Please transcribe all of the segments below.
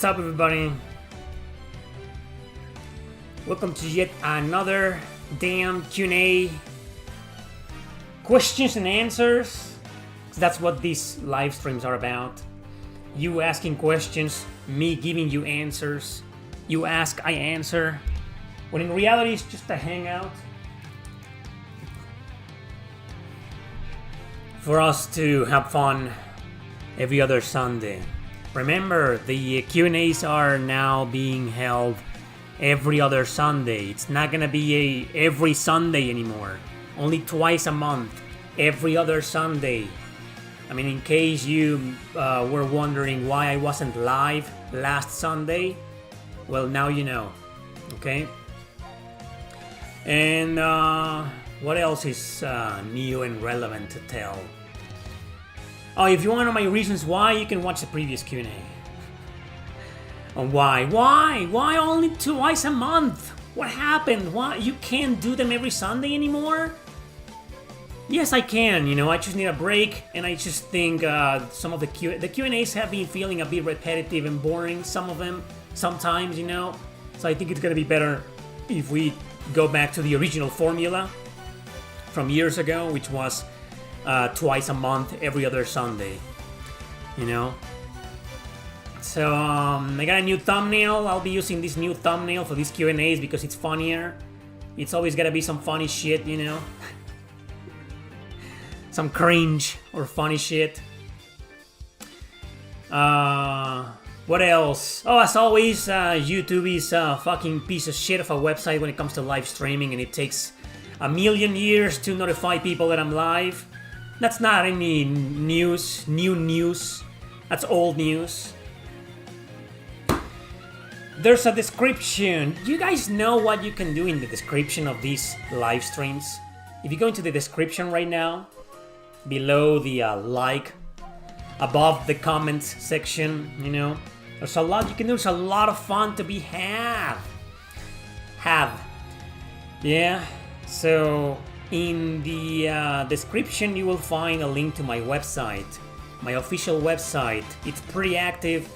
up, everybody? Welcome to yet another damn Q&A. Questions and answers. That's what these live streams are about. You asking questions, me giving you answers. You ask, I answer. When in reality, it's just a hangout for us to have fun every other Sunday. Remember, the Q&As are now being held every other Sunday. It's not gonna be every Sunday anymore. Only twice a month, every other Sunday. I mean, in case you were wondering why I wasn't live last Sunday, well, now you know, okay? And what else is new and relevant to tell? Oh, if you want to know my reasons why, you can watch the previous Q&A. And why? Why only twice a month? What happened? Why you can't do them every Sunday anymore? Yes, I can. You know, I just need a break, and I just think some of the Q&As have been feeling a bit repetitive and boring. Some of them, sometimes, you know. So I think it's gonna be better if we go back to the original formula from years ago, which was twice a month, every other Sunday, you know. So I got a new thumbnail. I'll be using this new thumbnail for these Q&As because it's funnier. It's always gotta be some funny shit, you know. Some cringe or funny shit. What else? Oh, as always, YouTube is a fucking piece of shit of a website when it comes to live streaming, and it takes a million years to notify people that I'm live. That's not any news, new news. That's old news. There's a description. Do you guys know what you can do in the description of these live streams? If you go into the description right now, below the like, above the comments section, you know, there's a lot you can do. There's a lot of fun to be had. Yeah, so in the description, you will find a link to my website, my official website. It's pretty active.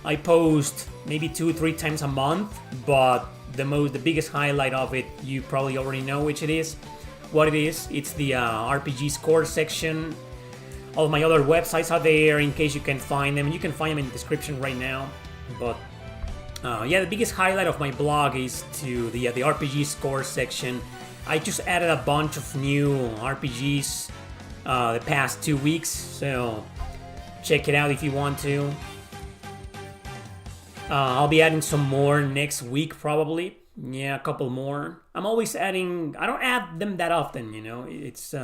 I post maybe 2-3 times a month, but the biggest highlight of it, you probably already know which it is. What it is? It's the RPG score section. All my other websites are there in case you can find them. You can find them in the description right now. But yeah, the biggest highlight of my blog is to the RPG score section. I just added a bunch of new RPGs the past 2 weeks, so check it out if you want to. I'll be adding some more next week probably. Yeah, a couple more. I'm always adding. I don't add them that often, you know. It's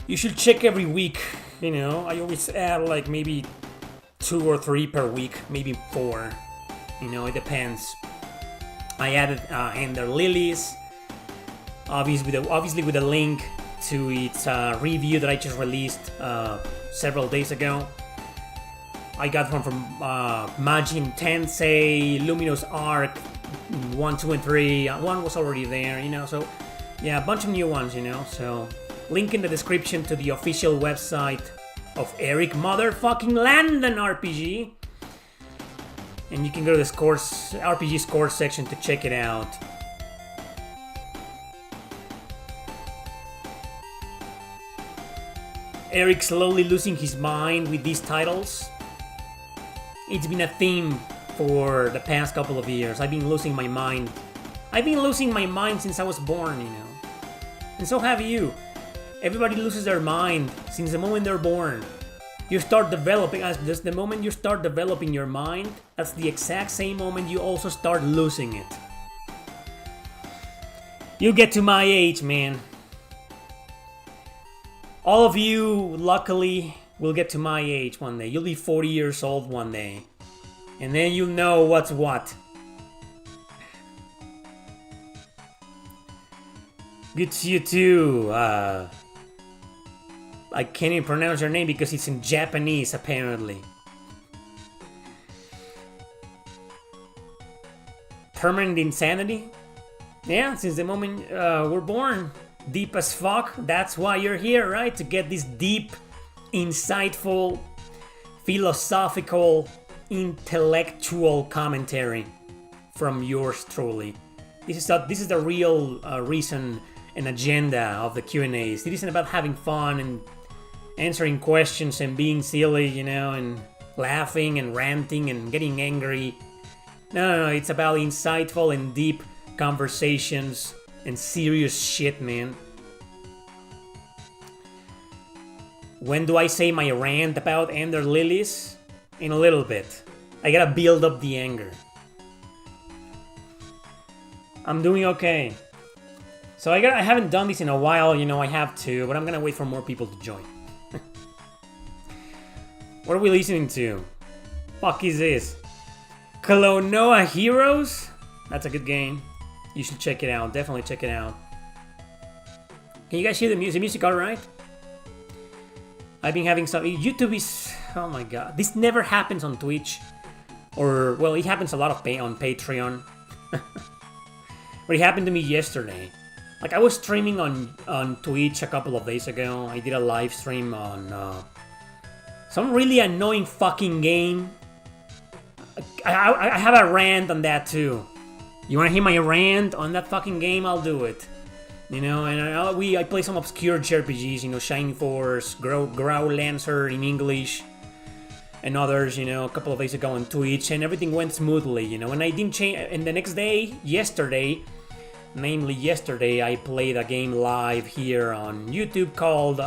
you should check every week, you know. I always add like maybe 2 or 3 per week, maybe 4. You know, it depends. I added Ender Lilies. Obviously with a link to its review that I just released several days ago. I got one from Majin Tensei, Luminous Arc 1, 2, and 3. One was already there, you know, so yeah, a bunch of new ones, you know. So link in the description to the official website of Eric Motherfucking Landon RPG. And you can go to the RPG scores section to check it out. Eric slowly losing his mind with these titles. It's been a theme for the past couple of years. I've been losing my mind. I've been losing my mind since I was born, you know. And so have you. Everybody loses their mind since the moment they're born. You start developing, as the moment you start developing your mind, that's the exact same moment you also start losing it. You get to my age, man. All of you, luckily, will get to my age one day. You'll be 40 years old one day. And then you'll know what's what. Good to you too. I can't even pronounce your name because it's in Japanese, apparently. Permanent insanity? Yeah, since the moment we're born. Deep as fuck. That's why you're here, right? To get this deep, insightful, philosophical intellectual commentary from yours truly. This is the real reason and agenda of the Q&As. It isn't about having fun and answering questions and being silly, you know, and laughing and ranting and getting angry. No, it's about insightful and deep conversations and serious shit, man. When do I say my rant about Ender Lilies? In a little bit. I gotta build up the anger. I'm doing okay. So I haven't done this in a while, you know, I have to, but I'm gonna wait for more people to join. What are we listening to? Fuck is this? Klonoa Heroes? That's a good game. You should check it out. Definitely check it out. Can you guys hear the music? Music alright? I've been having some... YouTube is... Oh my god. This never happens on Twitch. Or... Well, it happens a lot on Patreon. But it happened to me yesterday. Like, I was streaming on Twitch a couple of days ago. I did a live stream on... some really annoying fucking game. I have a rant on that too. You wanna hear my rant on that fucking game? I'll do it. You know, and I play some obscure JRPGs, you know, Shining Force, Growl Lancer in English, and others, you know, a couple of days ago on Twitch, and everything went smoothly, you know, and I didn't change. And the next day, yesterday, I played a game live here on YouTube called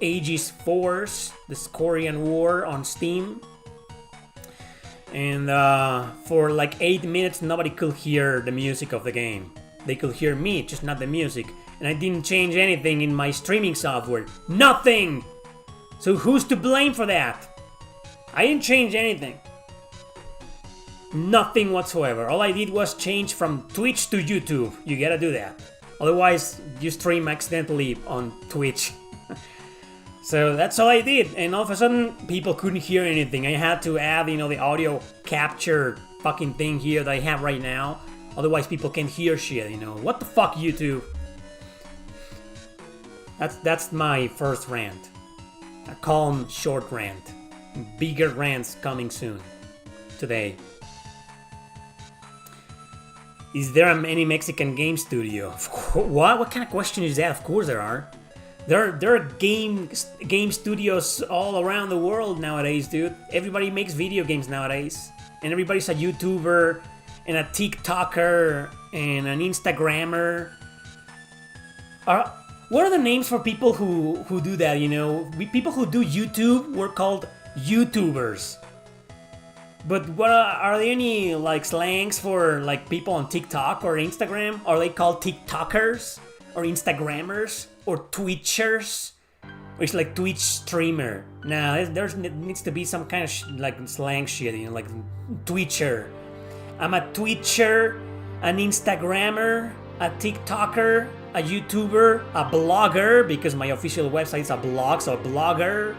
Aegis Force, the Korean War on Steam. And for like 8 minutes, nobody could hear the music of the game. They could hear me, just not the music. And I didn't change anything in my streaming software. Nothing! So who's to blame for that? I didn't change anything. Nothing whatsoever. All I did was change from Twitch to YouTube. You gotta do that. Otherwise, you stream accidentally on Twitch. So that's all I did, and all of a sudden, people couldn't hear anything. I had to add, you know, the audio capture fucking thing here that I have right now. Otherwise, people can't hear shit, you know. What the fuck, YouTube? That's my first rant. A calm, short rant. Bigger rants coming soon. Today. Is there any Mexican game studio? What? What kind of question is that? Of course there are. There are game studios all around the world nowadays, dude. Everybody makes video games nowadays. And everybody's a YouTuber, and a TikToker, and an Instagrammer. What are the names for people who do that, you know? People who do YouTube were called YouTubers. But what are there any, like, slangs for, like, people on TikTok or Instagram? Are they called TikTokers? Or Instagrammers? Or Twitchers? Or it's like Twitch streamer? Nah, there needs to be some kind of like slang shit, you know, like Twitcher. I'm a Twitcher, an Instagrammer, a TikToker, a YouTuber, a blogger, because my official website is a blog, so a blogger.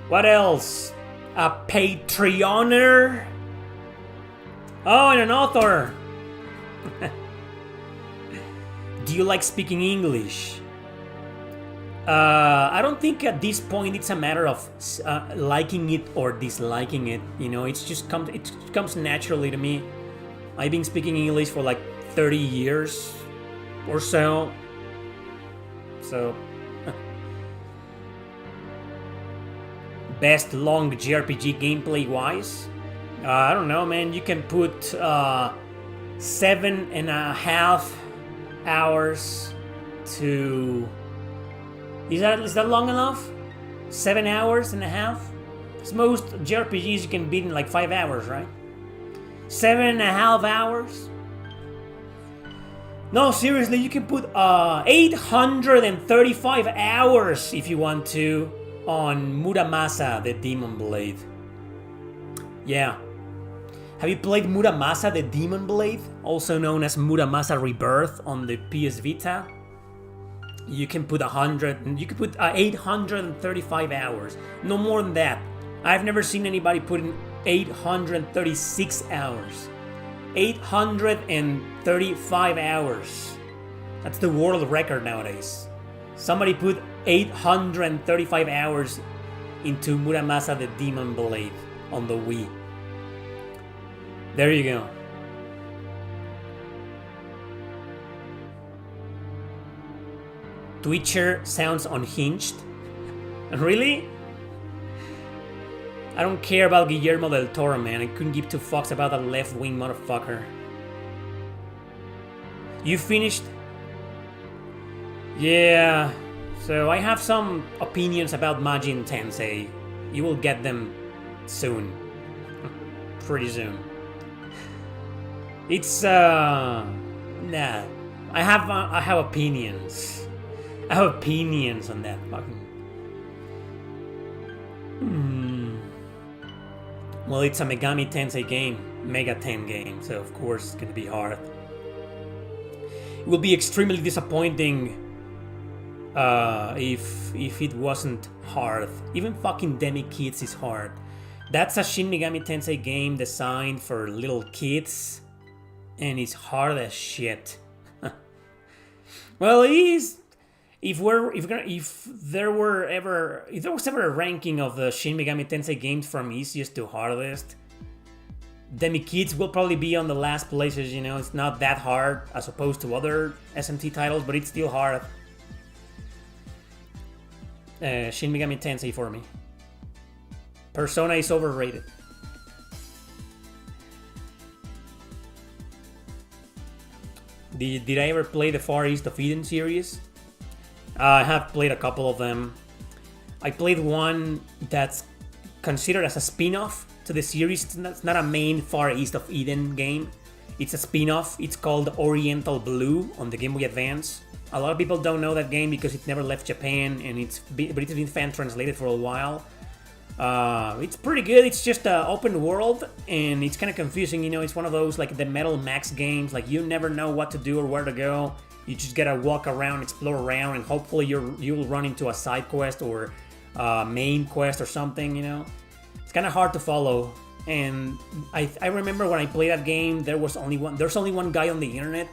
What else? A Patreoner. Oh, and an author. Do you like speaking English? I don't think at this point it's a matter of liking it or disliking it. You know, it comes naturally to me. I've been speaking English for like 30 years or so. So, best long JRPG gameplay wise? I don't know, man. You can put 7.5 hours to... Is that long enough? 7 hours and a half? Because most JRPGs you can beat in like 5 hours, right? 7.5 hours? No, seriously, you can put 835 hours if you want to on Muramasa, the Demon Blade. Yeah. Have you played Muramasa, the Demon Blade? Also known as Muramasa Rebirth on the PS Vita? You can put 835 hours. No more than that. I've never seen anybody put in 836 hours. 835 hours. That's the world record nowadays. Somebody put 835 hours into Muramasa the Demon Blade on the Wii. There you go. Twitcher sounds unhinged. Really? I don't care about Guillermo del Toro, man. I couldn't give two fucks about that left-wing motherfucker. You finished? Yeah. So I have some opinions about Majin Tensei. You will get them soon. Pretty soon. It's nah. I have opinions. I have opinions on that fucking. Well, it's a Megami Tensei game, Mega 10 game, so of course it's gonna be hard. It will be extremely disappointing if it wasn't hard. Even fucking Demi Kids is hard. That's a Shin Megami Tensei game designed for little kids, and it's hard as shit. Well, it is. If there was ever a ranking of the Shin Megami Tensei games from easiest to hardest, Demi Kids will probably be on the last places. You know, it's not that hard as opposed to other SMT titles, but it's still hard. Shin Megami Tensei for me. Persona is overrated. Did I ever play the Far East of Eden series? I have played a couple of them. I played one that's considered as a spin-off to the series. It's not a main Far East of Eden game. It's a spin-off. It's called Oriental Blue on the Game Boy Advance. A lot of people don't know that game because it never left Japan, and it's been fan translated for a while. It's pretty good. It's just an open world, and it's kind of confusing. You know, it's one of those like the Metal Max games. Like you never know what to do or where to go. You just gotta walk around, explore around, and hopefully you'll run into a side quest or main quest or something. You know, it's kind of hard to follow. And I remember when I played that game, there's only one guy on the internet,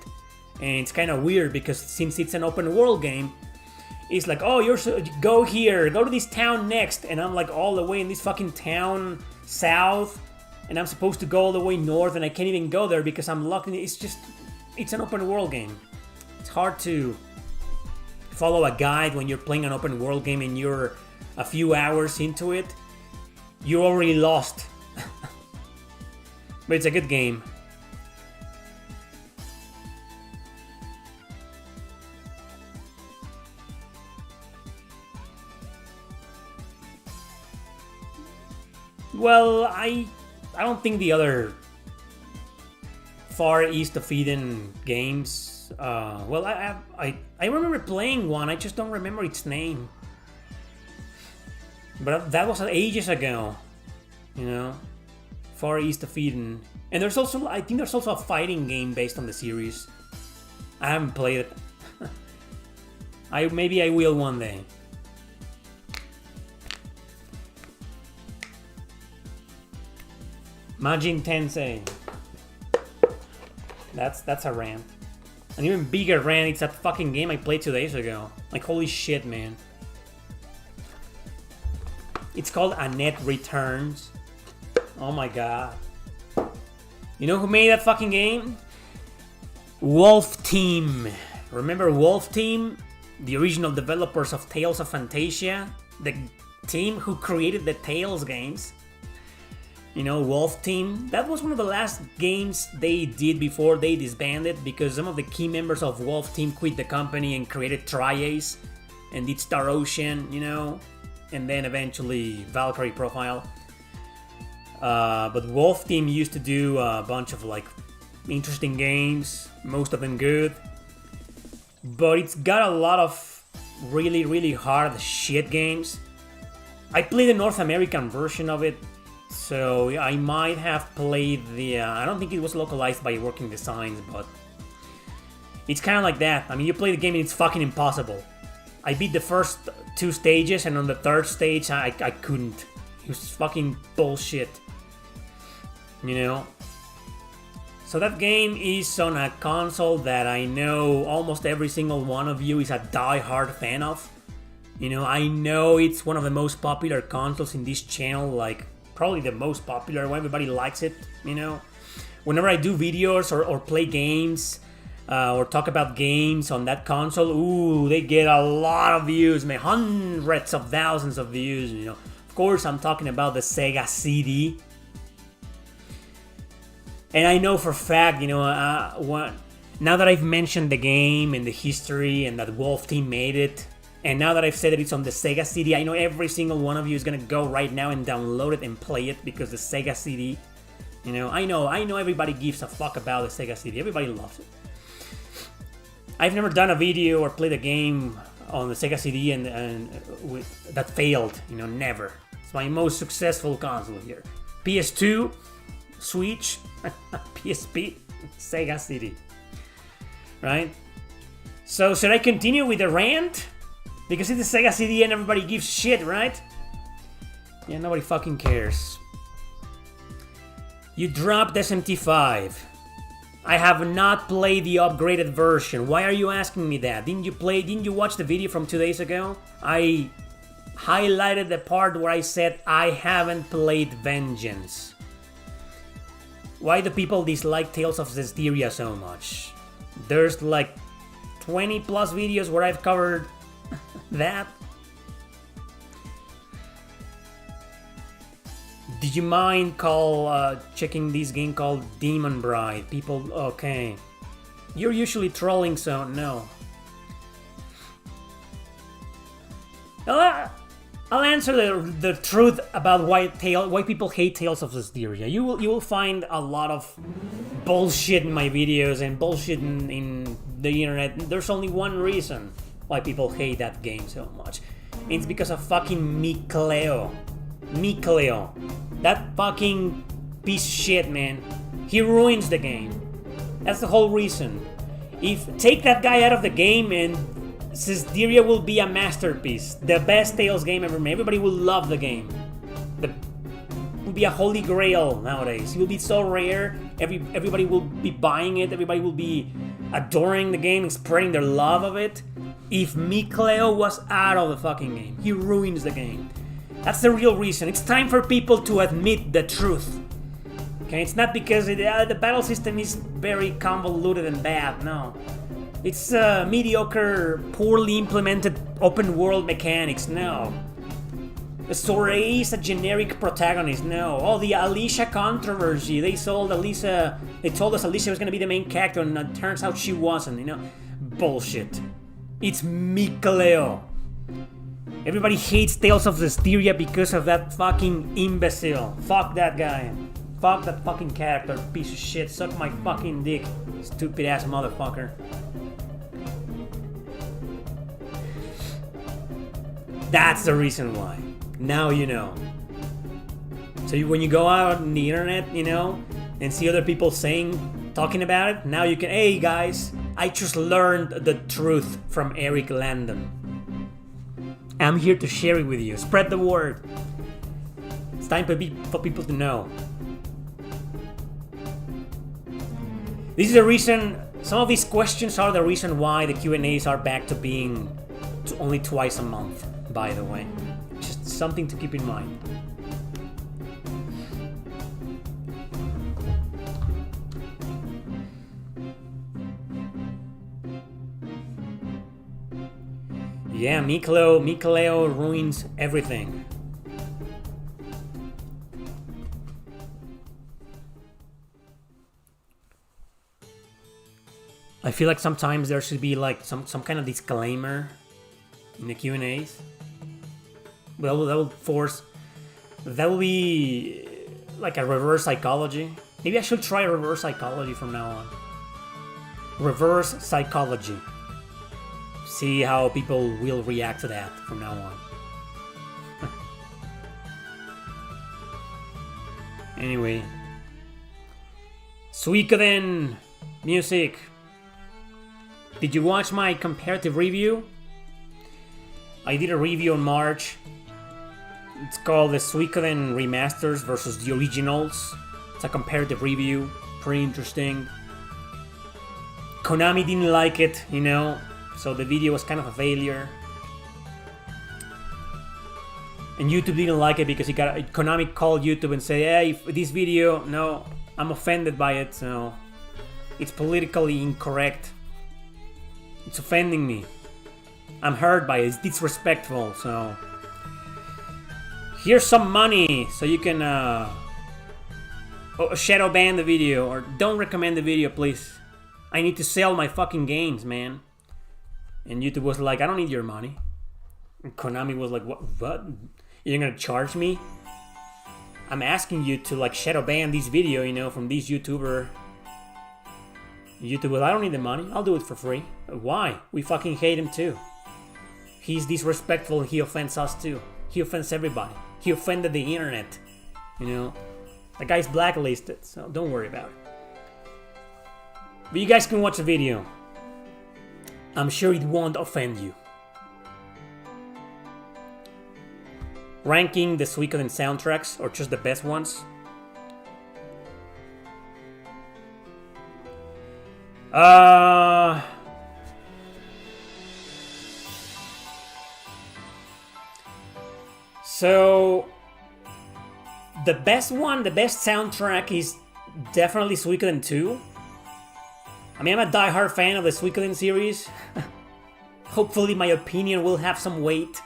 and it's kind of weird because since it's an open world game, it's like, oh, go here, go to this town next, and I'm like all the way in this fucking town south, and I'm supposed to go all the way north, and I can't even go there because I'm locked in. It's an open world game. It's hard to follow a guide when you're playing an open world game and you're a few hours into it. You're already lost. But it's a good game. Well, I don't think the other Far East of Eden games. Well, I remember playing one. I just don't remember its name. But that was ages ago. You know, Far East of Eden. And I think there's also a fighting game based on the series. I haven't played it. Maybe I will one day. Majin Tensei. That's a rant. An even bigger rant, it's that fucking game I played 2 days ago. Like, holy shit, man. It's called Annette Returns. Oh my god. You know who made that fucking game? Wolf Team. Remember Wolf Team? The original developers of Tales of Fantasia? The team who created the Tales games? You know, Wolf Team. That was one of the last games they did before they disbanded because some of the key members of Wolf Team quit the company and created Tri-Ace and did Star Ocean, you know, and then eventually Valkyrie Profile. But Wolf Team used to do a bunch of like interesting games, most of them good. But it's got a lot of really, really hard shit games. I played the North American version of it. So I might have played the... I don't think it was localized by Working Designs, but... It's kind of like that. I mean, you play the game and it's fucking impossible. I beat the first 2 stages, and on the 3rd stage, I couldn't. It was fucking bullshit. You know? So that game is on a console that I know almost every single one of you is a die-hard fan of. You know, I know it's one of the most popular consoles in this channel, like... Probably the most popular one. Everybody likes it, you know. whenever I do videos or play games or talk about games on that console, ooh, they get a lot of views, man, hundreds of thousands of views, you know. Of course, I'm talking about the Sega CD. And I know for a fact, you know, now that I've mentioned the game and the history and that Wolf Team made it, and now that I've said that it's on the Sega CD, I know every single one of you is gonna go right now and download it and play it because the Sega CD, you know, I know everybody gives a fuck about the Sega CD. Everybody loves it. I've never done a video or played a game on the Sega CD and that failed, you know, never. It's my most successful console here. PS2, Switch, PSP, Sega CD. Right? So should I continue with the rant? Because it's the Sega CD and everybody gives shit, right? Yeah, nobody fucking cares. You dropped SMT5. I have not played the upgraded version. Why are you asking me that? Didn't you watch the video from 2 days ago? I highlighted the part where I said I haven't played Vengeance. Why do people dislike Tales of Zestiria so much? There's like 20 plus videos where I've covered that. Did you mind checking this game called Demon Bride? People, okay. You're usually trolling, so no. I'll answer the truth about why people hate Tales of Zestiria. You will find a lot of bullshit in my videos and bullshit in the internet. There's only one reason why people hate that game so much. It's because of fucking Mikleo. That fucking piece of shit, man. He ruins the game. That's the whole reason. Take that guy out of the game and Zestiria will be a masterpiece. The best Tales game ever made. Everybody will love the game. It will be a holy grail nowadays. It will be so rare. Everybody will be buying it. Everybody will be adoring the game and spreading their love of it. If Mikleo was out of the fucking game, he ruins the game. That's the real reason. It's time for people to admit the truth. Okay, it's not because the battle system is very convoluted and bad, no. It's mediocre, poorly implemented open world mechanics, no. Sorey is a generic protagonist, no. Oh, the Alicia controversy. They told us Alicia was gonna be the main character and it turns out she wasn't, you know. Bullshit. It's Mikleo. Everybody hates Tales of Zestiria because of that fucking imbecile. Fuck that guy. Fuck that fucking character, piece of shit. Suck my fucking dick, stupid ass motherfucker. That's the reason why. Now you know. So when you go out on the internet, you know, and see other people talking about it, now you can, hey guys, I just learned the truth from Eric Landon. I'm here to share it with you. Spread the word. It's time for people to know. This is the reason, some of these questions are the reason why the Q&As are back to being only twice a month, by the way. Just something to keep in mind. Yeah, Mikleo ruins everything. I feel like sometimes there should be like some kind of disclaimer in the Q&As. Well, that will be like a reverse psychology. Maybe I should try reverse psychology from now on. Reverse psychology. See how people will react to that from now on. Anyway. Suikoden music. Did you watch my comparative review? I did a review in March. It's called the Suikoden Remasters versus the Originals. It's a comparative review. Pretty interesting. Konami didn't like it, you know. So the video was kind of a failure. And YouTube didn't like it because Konami called YouTube and said, hey, this video, no, I'm offended by it, so it's politically incorrect. It's offending me. I'm hurt by it. It's disrespectful, so here's some money so you can shadow ban the video, or don't recommend the video, please. I need to sell my fucking games, man. And YouTube was like, I don't need your money. And Konami was like, what? You're gonna charge me? I'm asking you to like shadow ban this video, you know, from this YouTuber. YouTube was, I don't need the money. I'll do it for free. Why? We fucking hate him too. He's disrespectful. He offends us too. He offends everybody. He offended the internet. You know, the guy's blacklisted, so don't worry about it. But you guys can watch the video. I'm sure it won't offend you. Ranking the Suikoden soundtracks, or just the best ones. So the best one, the best soundtrack is definitely Suikoden 2. I mean, I'm a die-hard fan of the Suikoden series. Hopefully my opinion will have some weight.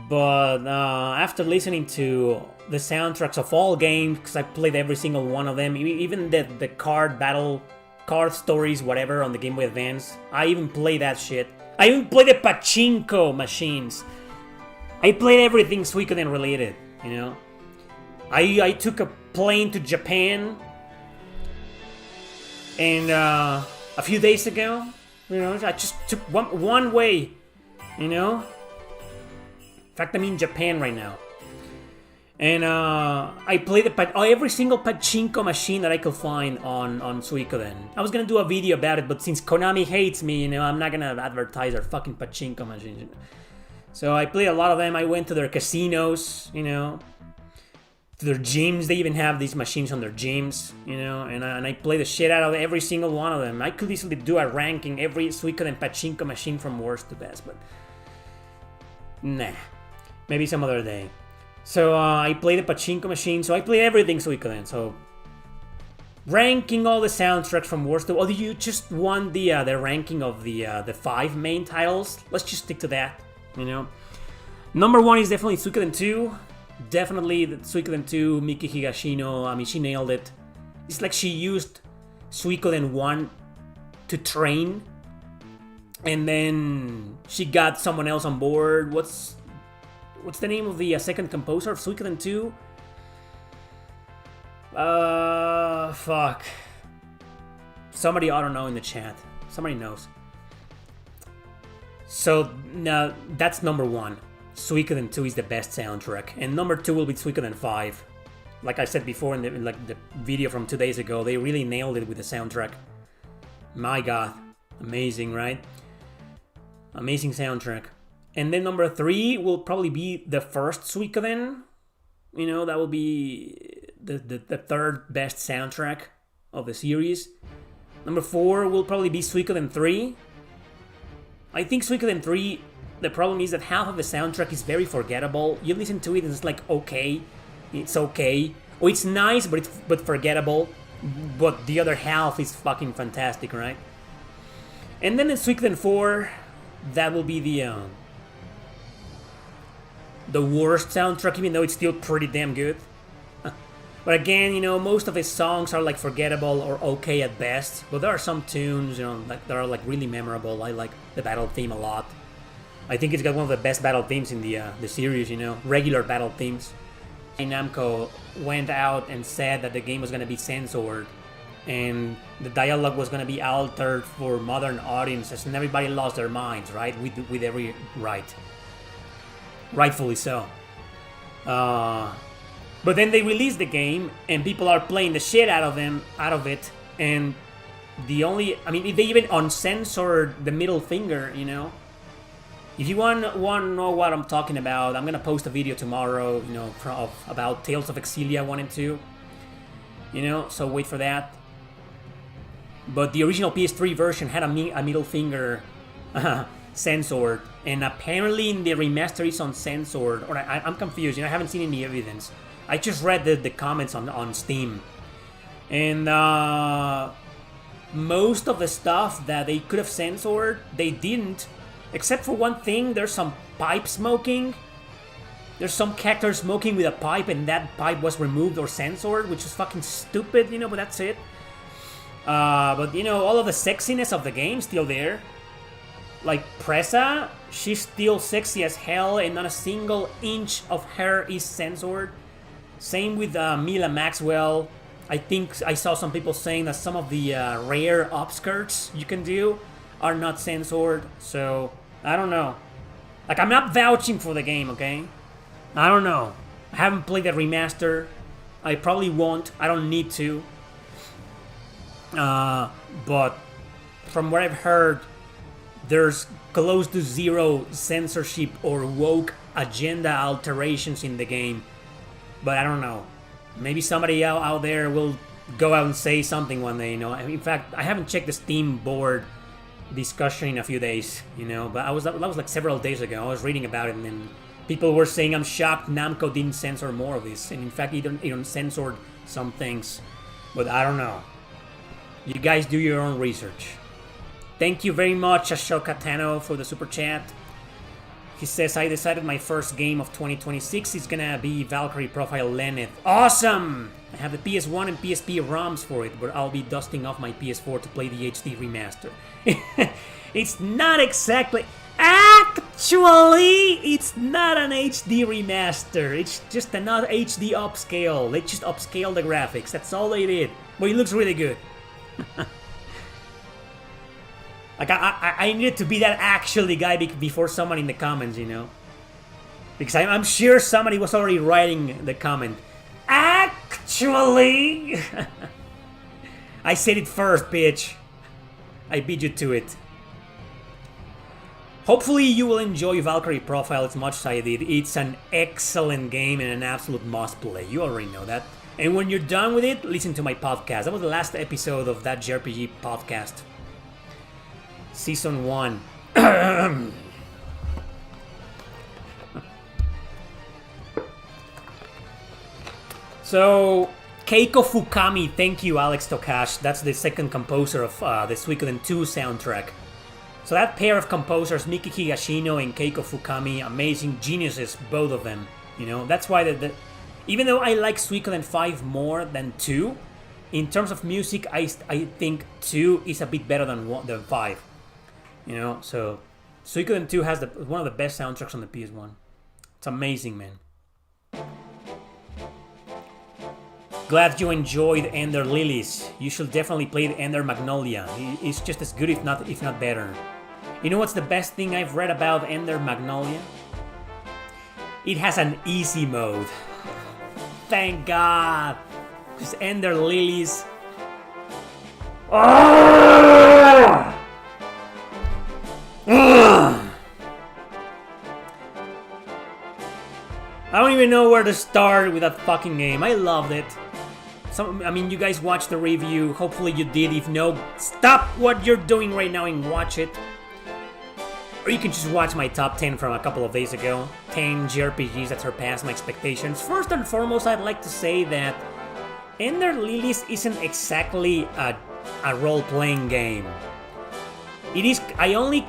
But after listening to the soundtracks of all games, because I played every single one of them, even the card stories, whatever, on the Game Boy Advance, I even played that shit. I even played the pachinko machines. I played everything Suikoden related, you know. I took a plane to Japan, and a few days ago, you know, I just took one way, you know. In fact, I'm in Japan right now. And I played every single pachinko machine that I could find on Suikoden. I was gonna do a video about it, but since Konami hates me, you know, I'm not gonna advertise their fucking pachinko machines. So I played a lot of them. I went to their casinos, you know, to their gyms. They even have these machines on their gyms, you know, and I played the shit out of every single one of them. I could easily do a ranking, every Suikoden pachinko machine from worst to best, but nah. Maybe some other day. So I played the pachinko machine, so I played everything Suikoden. So ranking all the soundtracks from worst to... Oh, you just want the ranking of the 5 main titles? Let's just stick to that, you know. Number 1 is definitely Suikoden 2. Definitely the Suikoden 2, Miki Higashino. I mean, she nailed it. It's like she used Suikoden 1 to train, and then she got someone else on board. What's the name of the second composer of Suikoden 2? Fuck. Somebody ought to know in the chat. Somebody knows. So, now, that's number 1. Suikoden 2 is the best soundtrack. And number 2 will be Suikoden 5. Like I said before in the video from 2 days ago, they really nailed it with the soundtrack. My god. Amazing, right? Amazing soundtrack. And then number 3 will probably be the first Suikoden. You know, that will be the third best soundtrack of the series. Number 4 will probably be Suikoden 3. I think Suikoden 3, the problem is that half of the soundtrack is very forgettable. You listen to it and it's like, okay, it's okay. Or it's nice, but forgettable. But the other half is fucking fantastic, right? And then in Suikoden 4, that will be the worst soundtrack, even though it's still pretty damn good. But again, you know, most of his songs are like forgettable or okay at best. But there are some tunes, you know, that are like really memorable. I like the battle theme a lot. I think it's got one of the best battle themes in the series, you know, regular battle themes. Namco went out and said that the game was going to be censored and the dialogue was going to be altered for modern audiences, and everybody lost their minds, right? With every right. Rightfully so. But then they released the game, and people are playing the shit out of it, and the only... I mean, they even uncensored the middle finger, you know? If you want to know what I'm talking about, I'm gonna post a video tomorrow, you know, about Tales of Exilia 1 and 2. You know, so wait for that. But the original PS3 version had a middle finger censored, and apparently in the remaster it's uncensored, or I'm confused, you know, I haven't seen any evidence. I just read the comments on Steam. And most of the stuff that they could have censored, they didn't. Except for one thing, there's some pipe smoking. There's some character smoking with a pipe and that pipe was removed or censored, which is fucking stupid, you know, but that's it. But, you know, all of the sexiness of the game still there. Like Pressa, she's still sexy as hell and not a single inch of her is censored. Same with Mila Maxwell. I think I saw some people saying that some of the rare upskirts you can do are not censored. So, I don't know. Like, I'm not vouching for the game, okay? I don't know. I haven't played the remaster. I probably won't. I don't need to. But from what I've heard, there's close to zero censorship or woke agenda alterations in the game. But I don't know. Maybe somebody out there will go out and say something one day, you know. In fact, I haven't checked the Steam board discussion in a few days, you know. But that was like several days ago. I was reading about it and then people were saying, I'm shocked Namco didn't censor more of this. And in fact, even censored some things. But I don't know. You guys do your own research. Thank you very much, Ashoka Tano, for the super chat. He says, I decided my first game of 2026 is gonna be Valkyrie Profile Lenneth. Awesome! I have the PS1 and PSP ROMs for it, but I'll be dusting off my PS4 to play the HD remaster. It's not exactly... Actually, it's not an HD remaster. It's just another HD upscale. They just upscale the graphics. That's all they did. But it looks really good. Like, I needed to be that actually guy before someone in the comments, you know? Because I'm sure somebody was already writing the comment. Actually! I said it first, bitch. I beat you to it. Hopefully you will enjoy Valkyrie Profile as much as I did. It's an excellent game and an absolute must play. You already know that. And when you're done with it, listen to my podcast. That was the last episode of that JRPG podcast. Season 1. So, Keiko Fukami, thank you, Alex Tokash. That's the second composer of the Suikoden 2 soundtrack. So that pair of composers, Miki Higashino and Keiko Fukami, amazing geniuses, both of them. You know, that's why even though I like Suikoden 5 more than 2, in terms of music, I think 2 is a bit better than 5. You know, so Suikoden 2 has one of the best soundtracks on the PS1. It's amazing, man. Glad you enjoyed Ender Lilies. You should definitely play the Ender Magnolia. It's just as good, if not better. You know what's the best thing I've read about Ender Magnolia? It has an easy mode. Thank God. Because Ender Lilies... Oh! I don't even know where to start with that fucking game. I loved it. I mean, you guys watched the review. Hopefully you did. If no, stop what you're doing right now and watch it. Or you can just watch my top 10 from a couple of days ago. 10 JRPGs that surpassed my expectations. First and foremost, I'd like to say that Ender Lilies isn't exactly a role-playing game. It is... I only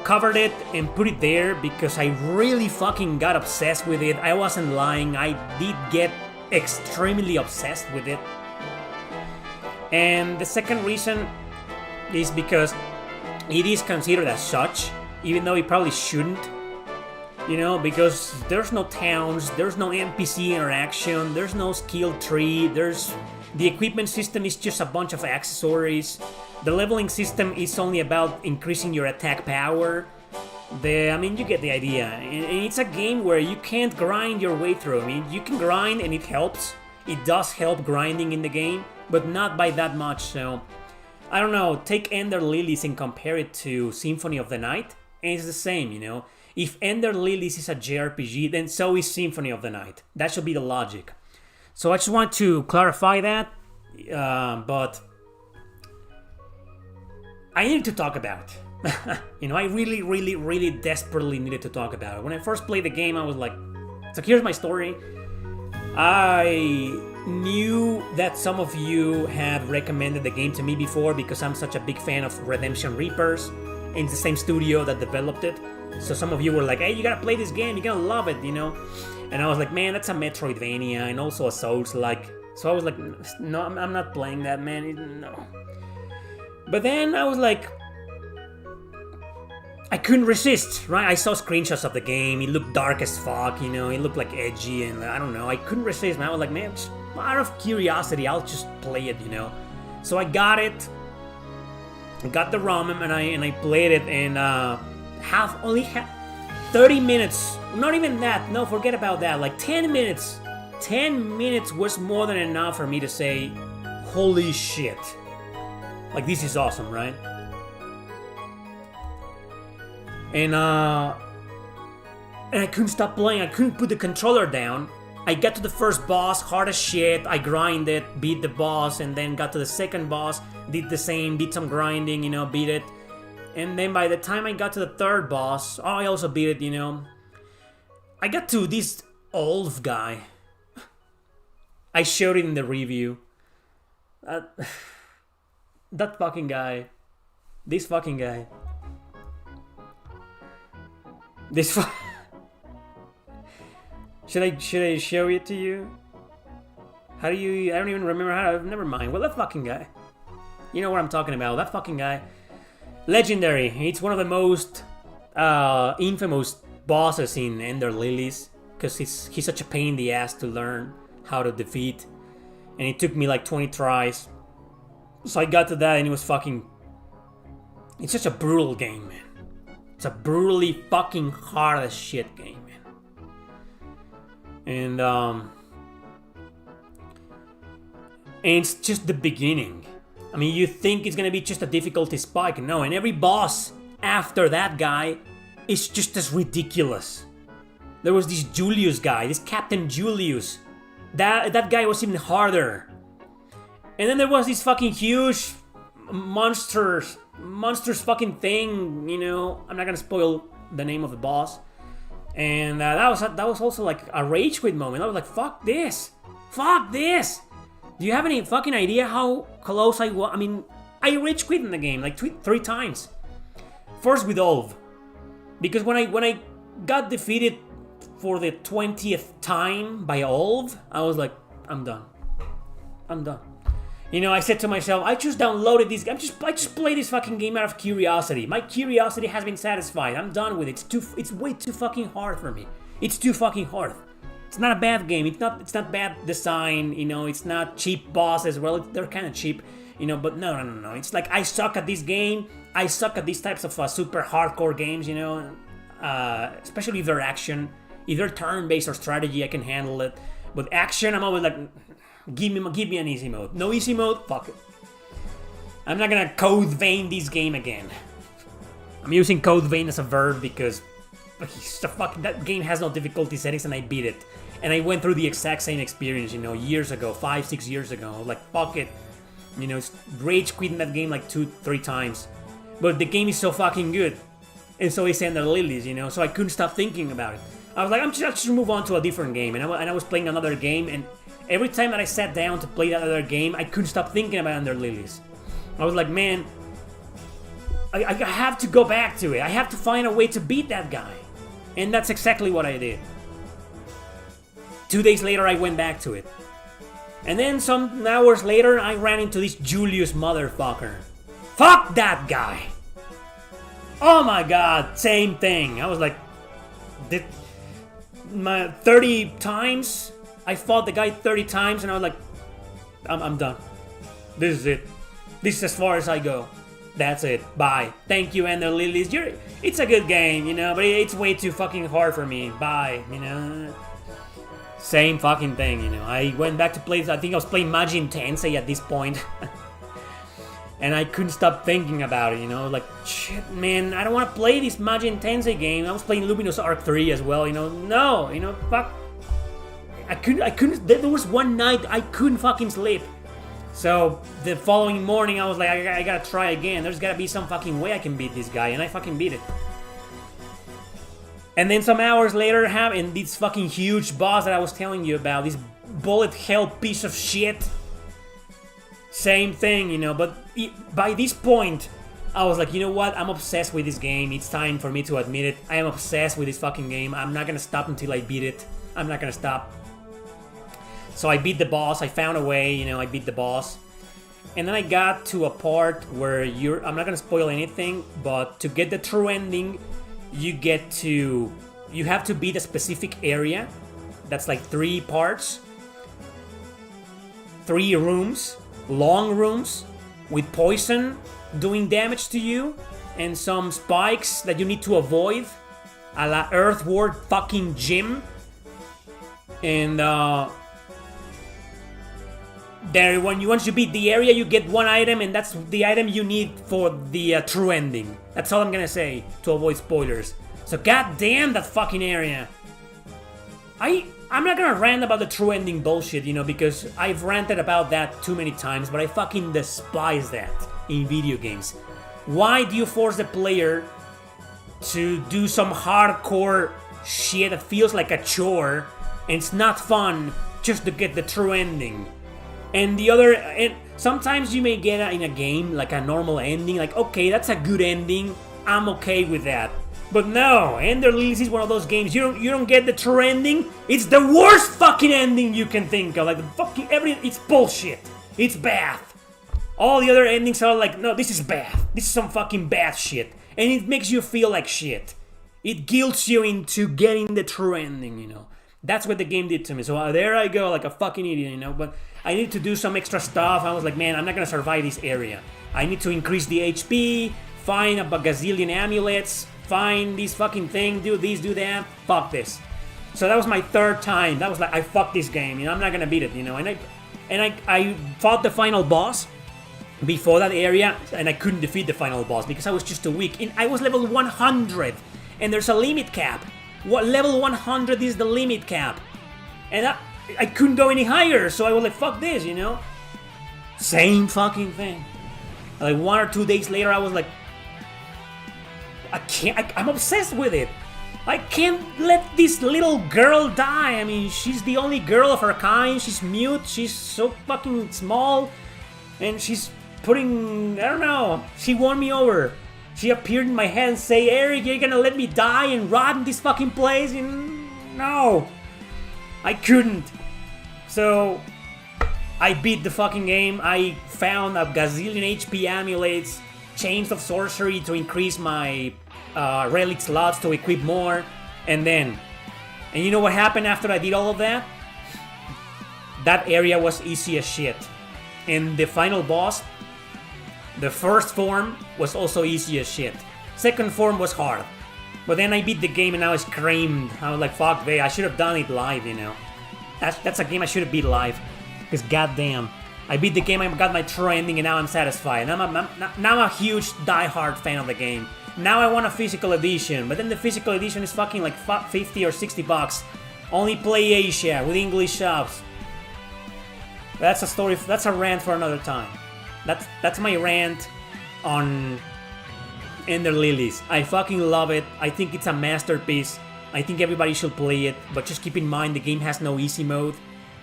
covered it and put it there because I really fucking got obsessed with it. I wasn't lying. I did get extremely obsessed with it. And the second reason is because it is considered as such, even though it probably shouldn't. You know, because there's no towns, there's no NPC interaction, there's no skill tree, the equipment system is just a bunch of accessories. The leveling system is only about increasing your attack power. I mean, you get the idea. And it's a game where you can't grind your way through. I mean, you can grind and it helps. It does help grinding in the game, but not by that much, so... I don't know, take Ender Lilies and compare it to Symphony of the Night, and it's the same, you know? If Ender Lilies is a JRPG, then so is Symphony of the Night. That should be the logic. So I just want to clarify that, but... I needed to talk about it. You know, I really desperately needed to talk about it. When I first played the game, I was like... So here's my story. I knew that some of you had recommended the game to me before because I'm such a big fan of Redemption Reapers. In the same studio that developed it. So some of you were like, hey, you gotta play this game, you're gonna love it, you know? And I was like, man, that's a Metroidvania and also a Souls-like. So I was like, no, I'm not playing that, man, no. But then I was like, I couldn't resist, right? I saw screenshots of the game, it looked dark as fuck, you know? It looked like edgy and I don't know, I couldn't resist, man. I was like, man, just out of curiosity, I'll just play it, you know? So I got it. Got the ROM and I played it in only 30 minutes. Not even that. No, forget about that. Like 10 minutes. 10 minutes was more than enough for me to say, holy shit. Like, this is awesome, right? And I couldn't stop playing. I couldn't put the controller down. I got to the first boss, hard as shit. I grinded, beat the boss, and then got to the second boss, did the same, did some grinding, you know, beat it. And then by the time I got to the third boss, I also beat it, you know. I got to this Olf guy. I showed it in the review. That fucking guy. This fucking guy. This Should I show it to you? How do you... I don't even remember how to... Never mind. Well, that fucking guy. You know what I'm talking about. That fucking guy. Legendary. It's one of the most infamous bosses in Ender Lilies. Because he's such a pain in the ass to learn how to defeat. And it took me like 20 tries. So I got to that and it was fucking... It's such a brutal game, man. It's a brutally fucking hard as shit game. And it's just the beginning. I mean, you think it's gonna be just a difficulty spike. No, and every boss after that guy is just as ridiculous. There was this Julius guy, this Captain Julius. That guy was even harder. And then there was this fucking huge monsters fucking thing, you know. I'm not gonna spoil the name of the boss. And that was also like a rage quit moment. I was like, fuck this. Fuck this. Do you have any fucking idea how close I was? I mean, I rage quit in the game like three times. First with Olv. Because when I got defeated for the 20th time by Olv, I was like, I'm done. I'm done. You know, I said to myself, I just downloaded this game. I just play this fucking game out of curiosity. My curiosity has been satisfied. I'm done with it. It's way too fucking hard for me. It's too fucking hard. It's not a bad game. It's not bad design. You know, it's not cheap bosses. Well, they're kind of cheap. You know, but no. It's like I suck at this game. I suck at these types of super hardcore games. You know, especially if they're action, either turn-based or strategy. I can handle it. But action, I'm always like. Give me an easy mode. No easy mode? Fuck it. I'm not gonna code vein this game again. I'm using code vein as a verb because that game has no difficulty settings and I beat it. And I went through the exact same experience, you know, years ago, 5-6 years ago. Like, fuck it. You know, rage quitting that game like 2-3 times. But the game is so fucking good. And so is Ender Lilies, you know, so I couldn't stop thinking about it. I was like, I'll just move on to a different game. And I was playing another game and every time that I sat down to play that other game, I couldn't stop thinking about Ender Lilies. I was like, man, I have to go back to it. I have to find a way to beat that guy. And that's exactly what I did. 2 days later, I went back to it. And then some hours later, I ran into this Julius motherfucker. Fuck that guy! Oh my god, same thing. I was like, 30 times? I fought the guy 30 times and I was like, I'm done. This is it. This is as far as I go. That's it. Bye. Thank you, Ender Lilies. It's a good game, you know, but it's way too fucking hard for me. Bye, you know. Same fucking thing, you know. I went back to play, I think I was playing Majin Tensei at this point. And I couldn't stop thinking about it, you know. Like, shit, man, I don't want to play this Majin Tensei game. I was playing Luminous Arc 3 as well, you know. No, you know, fuck. I couldn't, there was one night I couldn't fucking sleep. So, the following morning I was like, I gotta try again. There's gotta be some fucking way I can beat this guy, and I fucking beat it. And then some hours later, having this fucking huge boss that I was telling you about, this bullet hell piece of shit. Same thing, you know, but by this point, I was like, you know what, I'm obsessed with this game. It's time for me to admit it. I am obsessed with this fucking game. I'm not gonna stop until I beat it. I'm not gonna stop. So I beat the boss, I found a way, you know, I beat the boss. And then I got to a part where I'm not gonna spoil anything, but to get the true ending, you have to beat a specific area. That's like 3 parts. 3 rooms, long rooms, with poison doing damage to you, and some spikes that you need to avoid, a la Earthworld fucking gym. And once you beat the area, you get 1 item, and that's the item you need for the true ending. That's all I'm gonna say to avoid spoilers. So goddamn that fucking area. I'm not gonna rant about the true ending bullshit, you know, because I've ranted about that too many times, but I fucking despise that in video games. Why do you force the player to do some hardcore shit that feels like a chore, and it's not fun just to get the true ending? And sometimes you may get in a game like a normal ending, like, okay, that's a good ending, I'm okay with that. But no, Ender Lilies is one of those games, you don't get the true ending, it's the worst fucking ending you can think of, like the fucking it's bullshit, it's bad. All the other endings are like, no, this is bad, this is some fucking bad shit, and it makes you feel like shit. It guilts you into getting the true ending, you know. That's what the game did to me, so there I go, like a fucking idiot, you know, but I need to do some extra stuff. I was like, man, I'm not gonna survive this area. I need to increase the HP, find a gazillion amulets, find these fucking thing, do this, do that, fuck this. So that was my 3rd time. That was like, I fucked this game, you know, I'm not gonna beat it, you know. And I fought the final boss before that area, and I couldn't defeat the final boss because I was just too weak. And I was level 100, and there's a limit cap. What level 100 is the limit cap, and I couldn't go any higher, so I was like, fuck this, you know. Same fucking thing. Like 1 or 2 days later, I was like, I'm obsessed with it. I can't let this little girl die. I mean, she's the only girl of her kind. She's mute. She's so fucking small. And she's putting, I don't know. She won me over. She appeared in my head and say, Eric, you're gonna let me die and rot in this fucking place? And no. I couldn't. So I beat the fucking game. I found a gazillion HP amulets, chains of sorcery to increase my relic slots to equip more, and you know what happened after I did all of that? That area was easy as shit. And the final boss, the first form, was also easy as shit. Second form was hard. But then I beat the game and I was screamed. I was like, fuck, I should have done it live, you know. That's a game I should have beat live. Because goddamn, I beat the game, I got my true ending, and now I'm satisfied. Now I'm a huge die-hard fan of the game. Now I want a physical edition, but then the physical edition is fucking like 50 or 60 bucks. Only play Asia with English subs. That's a story. That's a rant for another time. That's my rant on Ender Lilies. I fucking love it. I think it's a masterpiece. I think everybody should play it, but just keep in mind the game has no easy mode.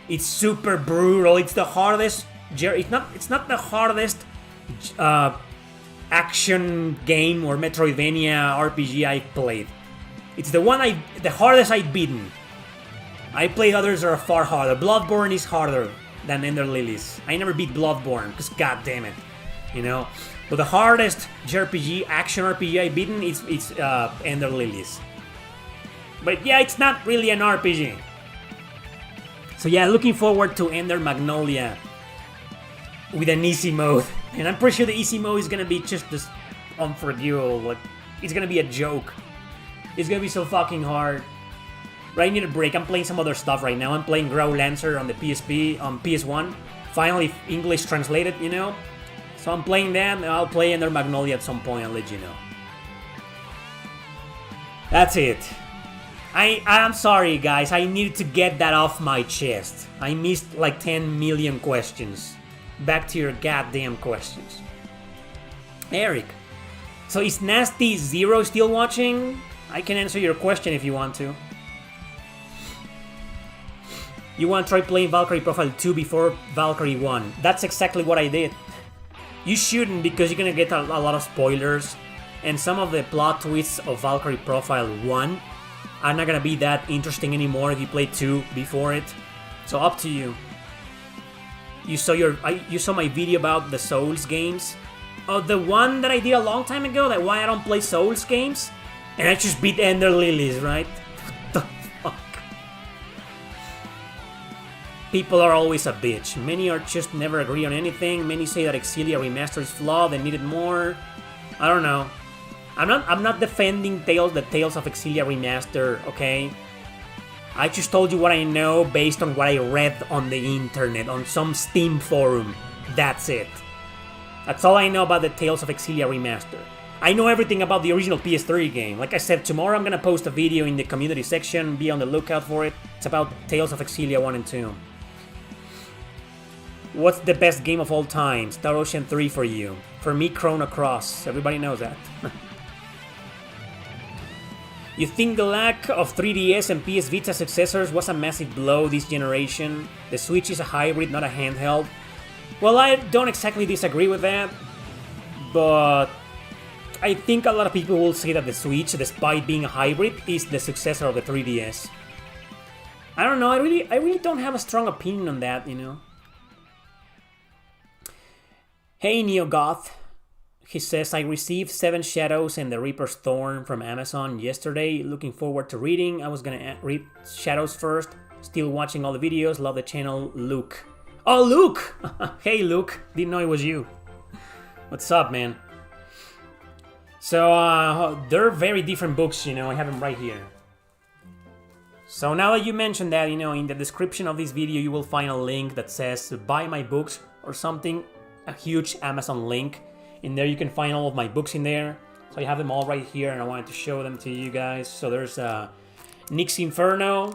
It's super brutal. It's the hardest. It's not the hardest action game or Metroidvania RPG I've played. It's the hardest I've beaten. I played others that are far harder. Bloodborne is harder than Ender Lilies. I never beat Bloodborne because god damn it, you know. But the hardest JRPG, action RPG I've beaten is Ender Lilies. But yeah, it's not really an RPG. So yeah, looking forward to Ender Magnolia with an easy mode. And I'm pretty sure the easy mode is gonna be just this unforgivable. Like, it's gonna be a joke. It's gonna be so fucking hard. But I need a break. I'm playing some other stuff right now. I'm playing Grow Lancer on the PSP, on PS1. Finally, English translated, you know. So I'm playing that, and I'll play Ender Magnolia at some point. I'll let you know. That's it. I'm sorry, guys. I needed to get that off my chest. I missed like 10 million questions. Back to your goddamn questions. Eric, so is Nasty Zero still watching? I can answer your question if you want to. You want to try playing Valkyrie Profile 2 before Valkyrie 1. That's exactly what I did. You shouldn't, because you're gonna get a lot of spoilers. And some of the plot twists of Valkyrie Profile 1 are not gonna be that interesting anymore if you play 2 before it. So up to you. You saw my video about the Souls games. Oh, the one that I did a long time ago, that why I don't play Souls games? And I just beat Ender Lilies, right? What the fuck? People are always a bitch. Many are just never agree on anything. Many say that Exilia Remastered is flawed and needed more. I don't know. I'm not defending the Tales of Exilia Remaster, okay? I just told you what I know based on what I read on the internet, on some Steam forum. That's it. That's all I know about the Tales of Exilia Remaster. I know everything about the original PS3 game. Like I said, tomorrow I'm gonna post a video in the community section. Be on the lookout for it. It's about Tales of Exilia 1 and 2. What's the best game of all time? Star Ocean 3 for you. For me, Chrono Cross. Everybody knows that. You think the lack of 3DS and PS Vita successors was a massive blow this generation? The Switch is a hybrid, not a handheld. Well, I don't exactly disagree with that, but I think a lot of people will say that the Switch, despite being a hybrid, is the successor of the 3DS. I don't know, I really don't have a strong opinion on that, you know. Hey NeoGoth. He says, I received Seven Shadows and the Reaper's Thorn from Amazon yesterday. Looking forward to reading. I was gonna read Shadows first. Still watching all the videos. Love the channel, Luke. Oh, Luke! Hey, Luke. Didn't know it was you. What's up, man? So, they're very different books, you know. I have them right here. So now that you mentioned that, you know, in the description of this video, you will find a link that says buy my books or something. A huge Amazon link. In there you can find all of my books in there. So I have them all right here and I wanted to show them to you guys. So there's Nick's Inferno.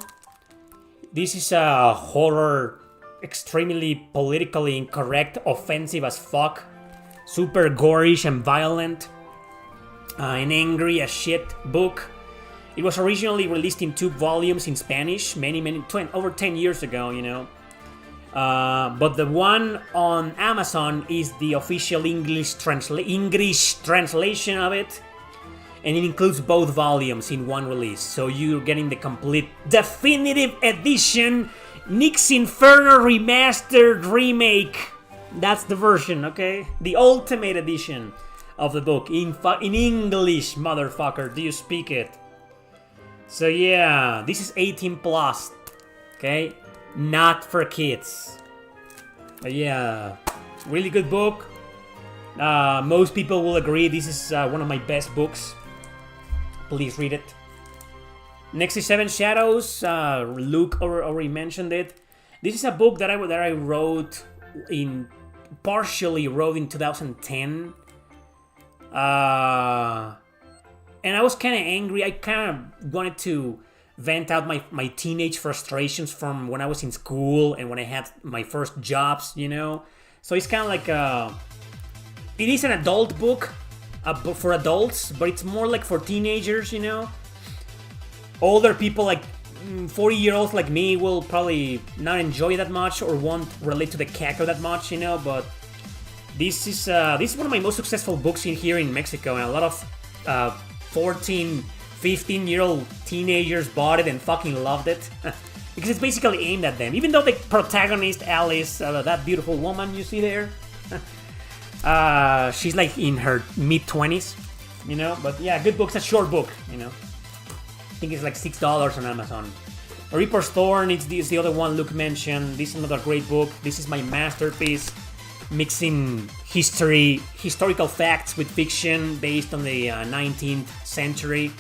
This is a horror, extremely politically incorrect, offensive as fuck. Super gorish and violent. An angry as shit book. It was originally released in 2 volumes in Spanish over 10 years ago, you know. But the one on Amazon is the official English translation of it, and it includes both volumes in one release. So you're getting the complete definitive edition, Nick's Inferno Remastered Remake. That's the version, okay? The ultimate edition of the book in English, motherfucker. Do you speak it? So yeah, this is 18 plus, okay? Not for kids. But yeah, really good book. Most people will agree this is one of my best books. Please read it. Next is Seven Shadows. Luke already mentioned it. This is a book that I wrote partially wrote in 2010. And I was kind of angry. I kind of wanted to vent out my teenage frustrations from when I was in school and when I had my first jobs, you know? So it's kind of like it is an adult book, a book for adults, but it's more like for teenagers, you know? Older people, like 40-year-olds like me, will probably not enjoy that much or won't relate to the character that much, you know? But this is one of my most successful books in here in Mexico, and a lot of 14, 15-year-old teenagers bought it and fucking loved it. Because it's basically aimed at them. Even though the protagonist, Alice, that beautiful woman you see there, she's like in her mid-20s, you know? But yeah, good book. It's a short book, you know? I think it's like $6 on Amazon. Reaper's Thorn, it's the other one Luke mentioned. This is another great book. This is my masterpiece. Mixing historical facts with fiction based on the 19th century.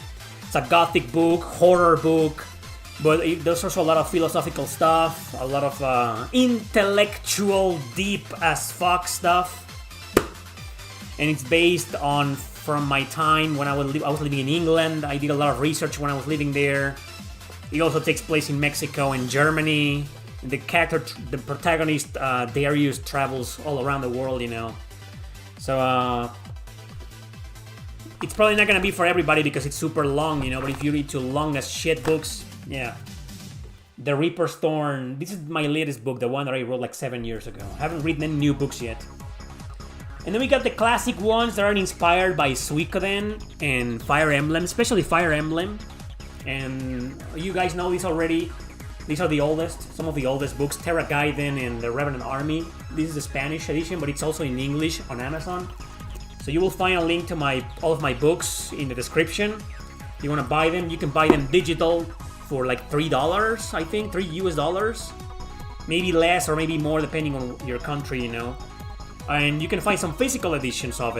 It's a gothic book, horror book, but there's also a lot of philosophical stuff, a lot of intellectual, deep as fuck stuff. And it's based on from my time when I was living in England. I did a lot of research when I was living there. It also takes place in Mexico and Germany. The protagonist, Darius, travels all around the world, you know. So, it's probably not gonna be for everybody because it's super long, you know. But if you read two long as shit books, yeah. The Reaper's Thorn. This is my latest book, the one that I wrote like 7 years ago. I haven't written any new books yet. And then we got the classic ones that are inspired by Suikoden and Fire Emblem, especially Fire Emblem. And you guys know these already. These are the oldest, some of the oldest books. Terra Gaiden and the Revenant Army. This is the Spanish edition, but it's also in English on Amazon. So you will find a link to all of my books in the description. If you want to buy them, you can buy them digital for like $3, I think, $3 US. Maybe less or maybe more depending on your country, you know. And you can find some physical editions of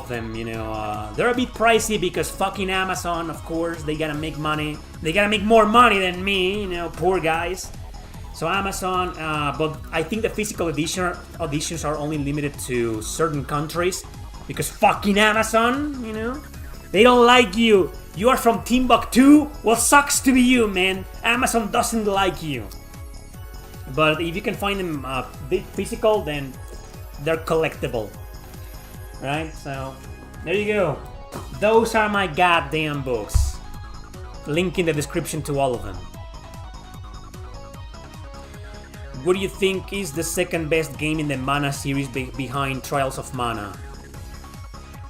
them, you know. They're a bit pricey because fucking Amazon, of course, they gotta make money. They gotta make more money than me, you know, poor guys. So Amazon, but I think the physical editions are only limited to certain countries because fucking Amazon, you know. They don't like you. You are from Timbuktu? Well, sucks to be you, man. Amazon doesn't like you. But if you can find them physical, then they're collectible. Right? So, there you go. Those are my goddamn books. Link in the description to all of them. What do you think is the second best game in the Mana series behind Trials of Mana?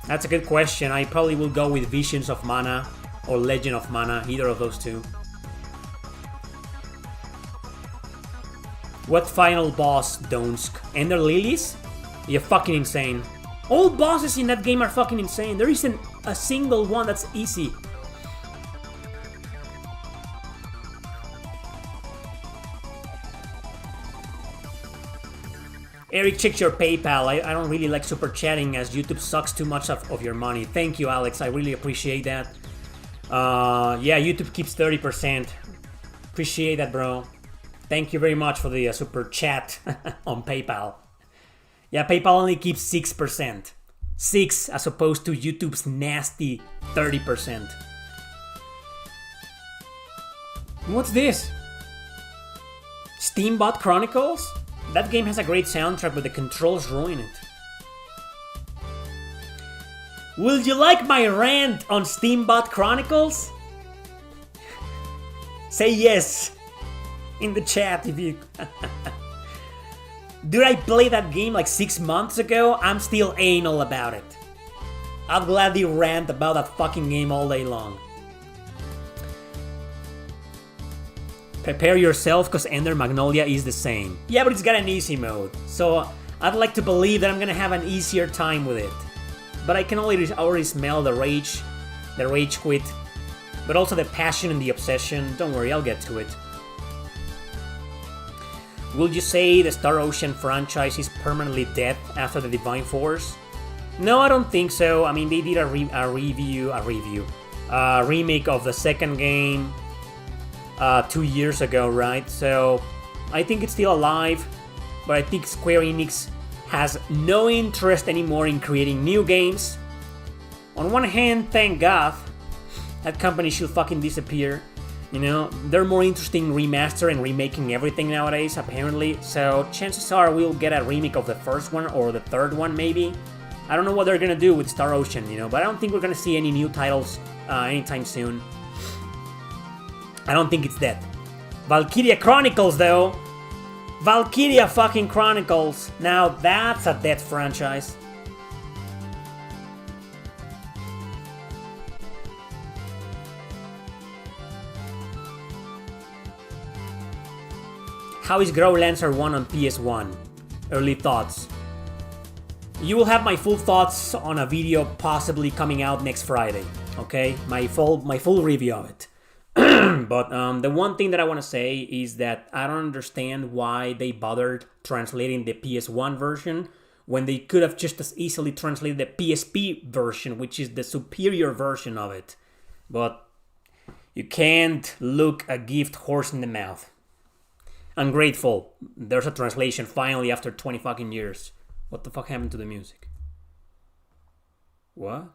That's a good question. I probably will go with Visions of Mana or Legend of Mana, either of those two. What final boss, Donsk? Ender Lilies? You're fucking insane. All bosses in that game are fucking insane. There isn't a single one that's easy. Eric, check your PayPal. I don't really like super chatting as YouTube sucks too much of your money. Thank you, Alex. I really appreciate that. Yeah, YouTube keeps 30%. Appreciate that, bro. Thank you very much for the super chat on PayPal. Yeah, PayPal only keeps 6%. 6 as opposed to YouTube's nasty 30%. What's this? Steambot Chronicles? That game has a great soundtrack, but the controls ruin it. Will you like my rant on Steambot Chronicles? Say yes in the chat if you... Did I play that game like 6 months ago? I'm still anal about it. I'll gladly rant about that fucking game all day long. Prepare yourself, because Ender Magnolia is the same. Yeah, but it's got an easy mode, so I'd like to believe that I'm gonna have an easier time with it. But I can already smell the rage quit, but also the passion and the obsession. Don't worry, I'll get to it. Will you say the Star Ocean franchise is permanently dead after the Divine Force? No, I don't think so. I mean, they did a remake of the second game 2 years ago, right? So I think it's still alive, but I think Square Enix has no interest anymore in creating new games. On one hand, thank God, that company should fucking disappear. You know, they're more interested in remaster and remaking everything nowadays, apparently. So chances are we'll get a remake of the first one or the third one, maybe. I don't know what they're gonna do with Star Ocean, you know, but I don't think we're gonna see any new titles anytime soon. I don't think it's dead. Valkyria Chronicles, though. Valkyria fucking Chronicles. Now that's a dead franchise. How is Grow Lancer 1 on PS1? Early thoughts. You will have my full thoughts on a video possibly coming out next Friday. Okay? My full review of it. But the one thing that I want to say is that I don't understand why they bothered translating the PS1 version when they could have just as easily translated the PSP version, which is the superior version of it. But you can't look a gift horse in the mouth. Ungrateful. There's a translation finally after 20 fucking years. What the fuck happened to the music? What?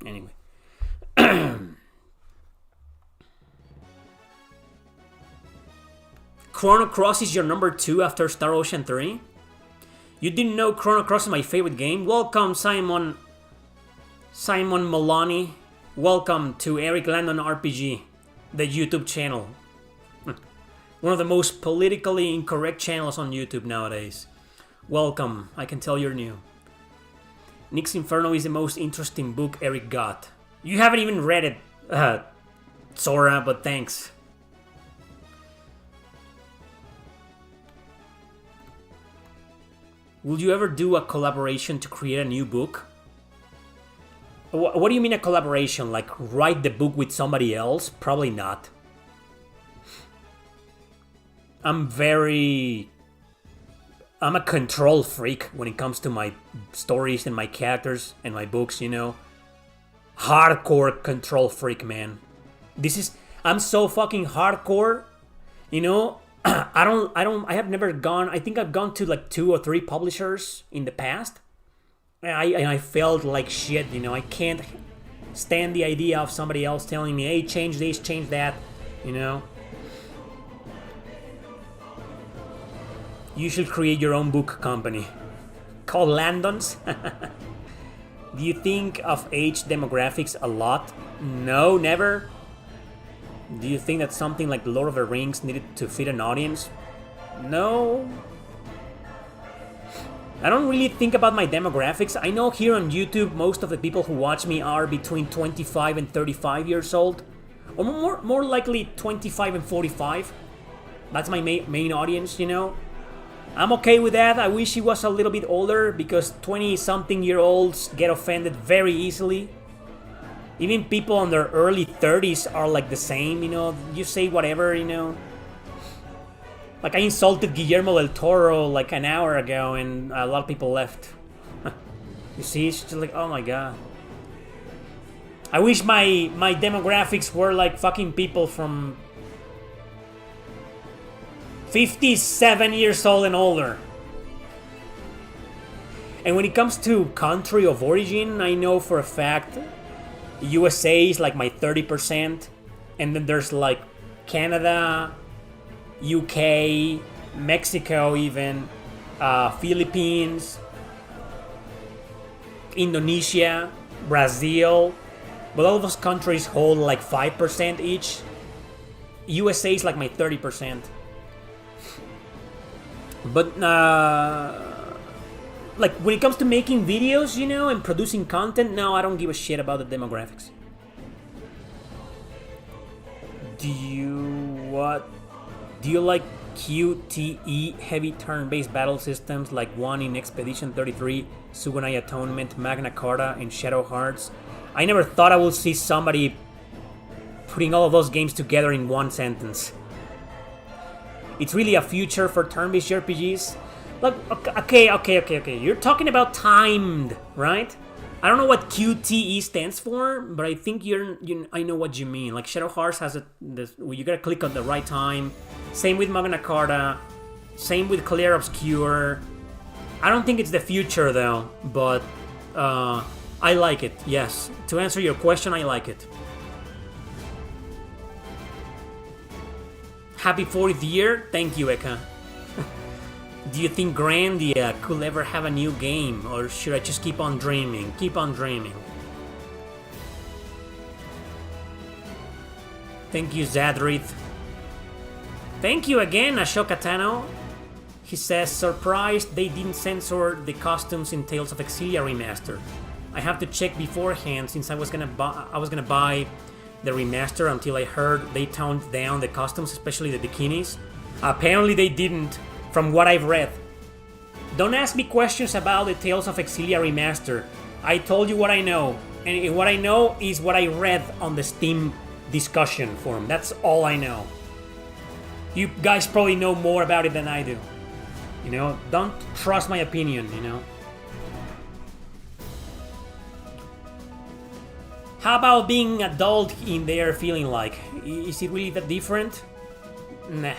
Anyway. Chrono Cross is your number 2 after Star Ocean 3? You didn't know Chrono Cross is my favorite game? Welcome, Simon Maloney. Welcome to Eric Landon RPG, the YouTube channel. One of the most politically incorrect channels on YouTube nowadays. Welcome, I can tell you're new. Nick's Inferno is the most interesting book Eric got. You haven't even read it, Sora, but thanks. Will you ever do a collaboration to create a new book? What do you mean a collaboration? Like write the book with somebody else? Probably not. I'm a control freak when it comes to my stories and my characters and my books, you know. Hardcore control freak, man. I'm so fucking hardcore, you know. I have never gone, I think I've gone to like 2 or 3 publishers in the past. I felt like shit, you know. I can't stand the idea of somebody else telling me, hey, change this, change that, you know. You should create your own book company called Landon's. Do you think of age demographics a lot? No, never. Do you think that something like Lord of the Rings needed to fit an audience? No. I don't really think about my demographics. I know here on YouTube, most of the people who watch me are between 25 and 35 years old. Or more likely 25 and 45. That's my main audience, you know. I'm okay with that. I wish he was a little bit older because 20-something-year-olds get offended very easily. Even people in their early 30s are like the same, you know. You say whatever, you know. Like I insulted Guillermo del Toro like an hour ago and a lot of people left. You see, it's just like, oh my god. I wish my demographics were like fucking people from 57 years old and older. And when it comes to country of origin, I know for a fact USA is like my 30%, and then there's like Canada, UK, Mexico even, Philippines, Indonesia, Brazil, but all of those countries hold like 5% each. USA is like my 30%. But like when it comes to making videos, you know, and producing content, no, I don't give a shit about the demographics. Do you like QTE heavy turn-based battle systems like one in Expedition 33, Sugunai Atonement, Magna Carta, and Shadow Hearts? I never thought I would see somebody putting all of those games together in one sentence. It's really a future for turn-based RPGs. Like, okay. You're talking about timed, right? I don't know what QTE stands for, but I think I know what you mean. Like Shadow Hearts has you gotta click on the right time. Same with Magna Carta. Same with Clear Obscure. I don't think it's the future though, but I like it. Yes, to answer your question, I like it. Happy 40th year. Thank you, Eka. Do you think Grandia could ever have a new game, or should I just keep on dreaming? Keep on dreaming. Thank you, Zadrith. Thank you again, Ashoka Tano. He says, surprised they didn't censor the costumes in Tales of Exilia Remaster. I have to check beforehand since I was gonna buy the remaster until I heard they toned down the costumes, especially the bikinis. Apparently they didn't. From what I've read. Don't ask me questions about the Tales of Exilia Remaster. I told you what I know. And what I know is what I read on the Steam discussion forum. That's all I know. You guys probably know more about it than I do. You know, don't trust my opinion, you know. How about being adult in there feeling like? Is it really that different? Nah.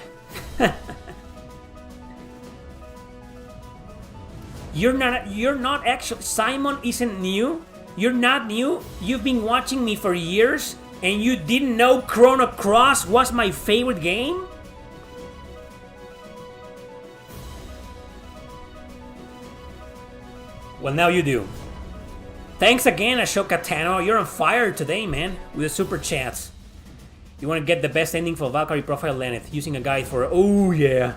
You're not actually, Simon isn't new. You're not new. You've been watching me for years and you didn't know Chrono Cross was my favorite game? Well, now you do. Thanks again, Ashoka Tano. You're on fire today, man, with the super chats. You want to get the best ending for Valkyrie Profile Lenneth, using a guide for... Oh, yeah.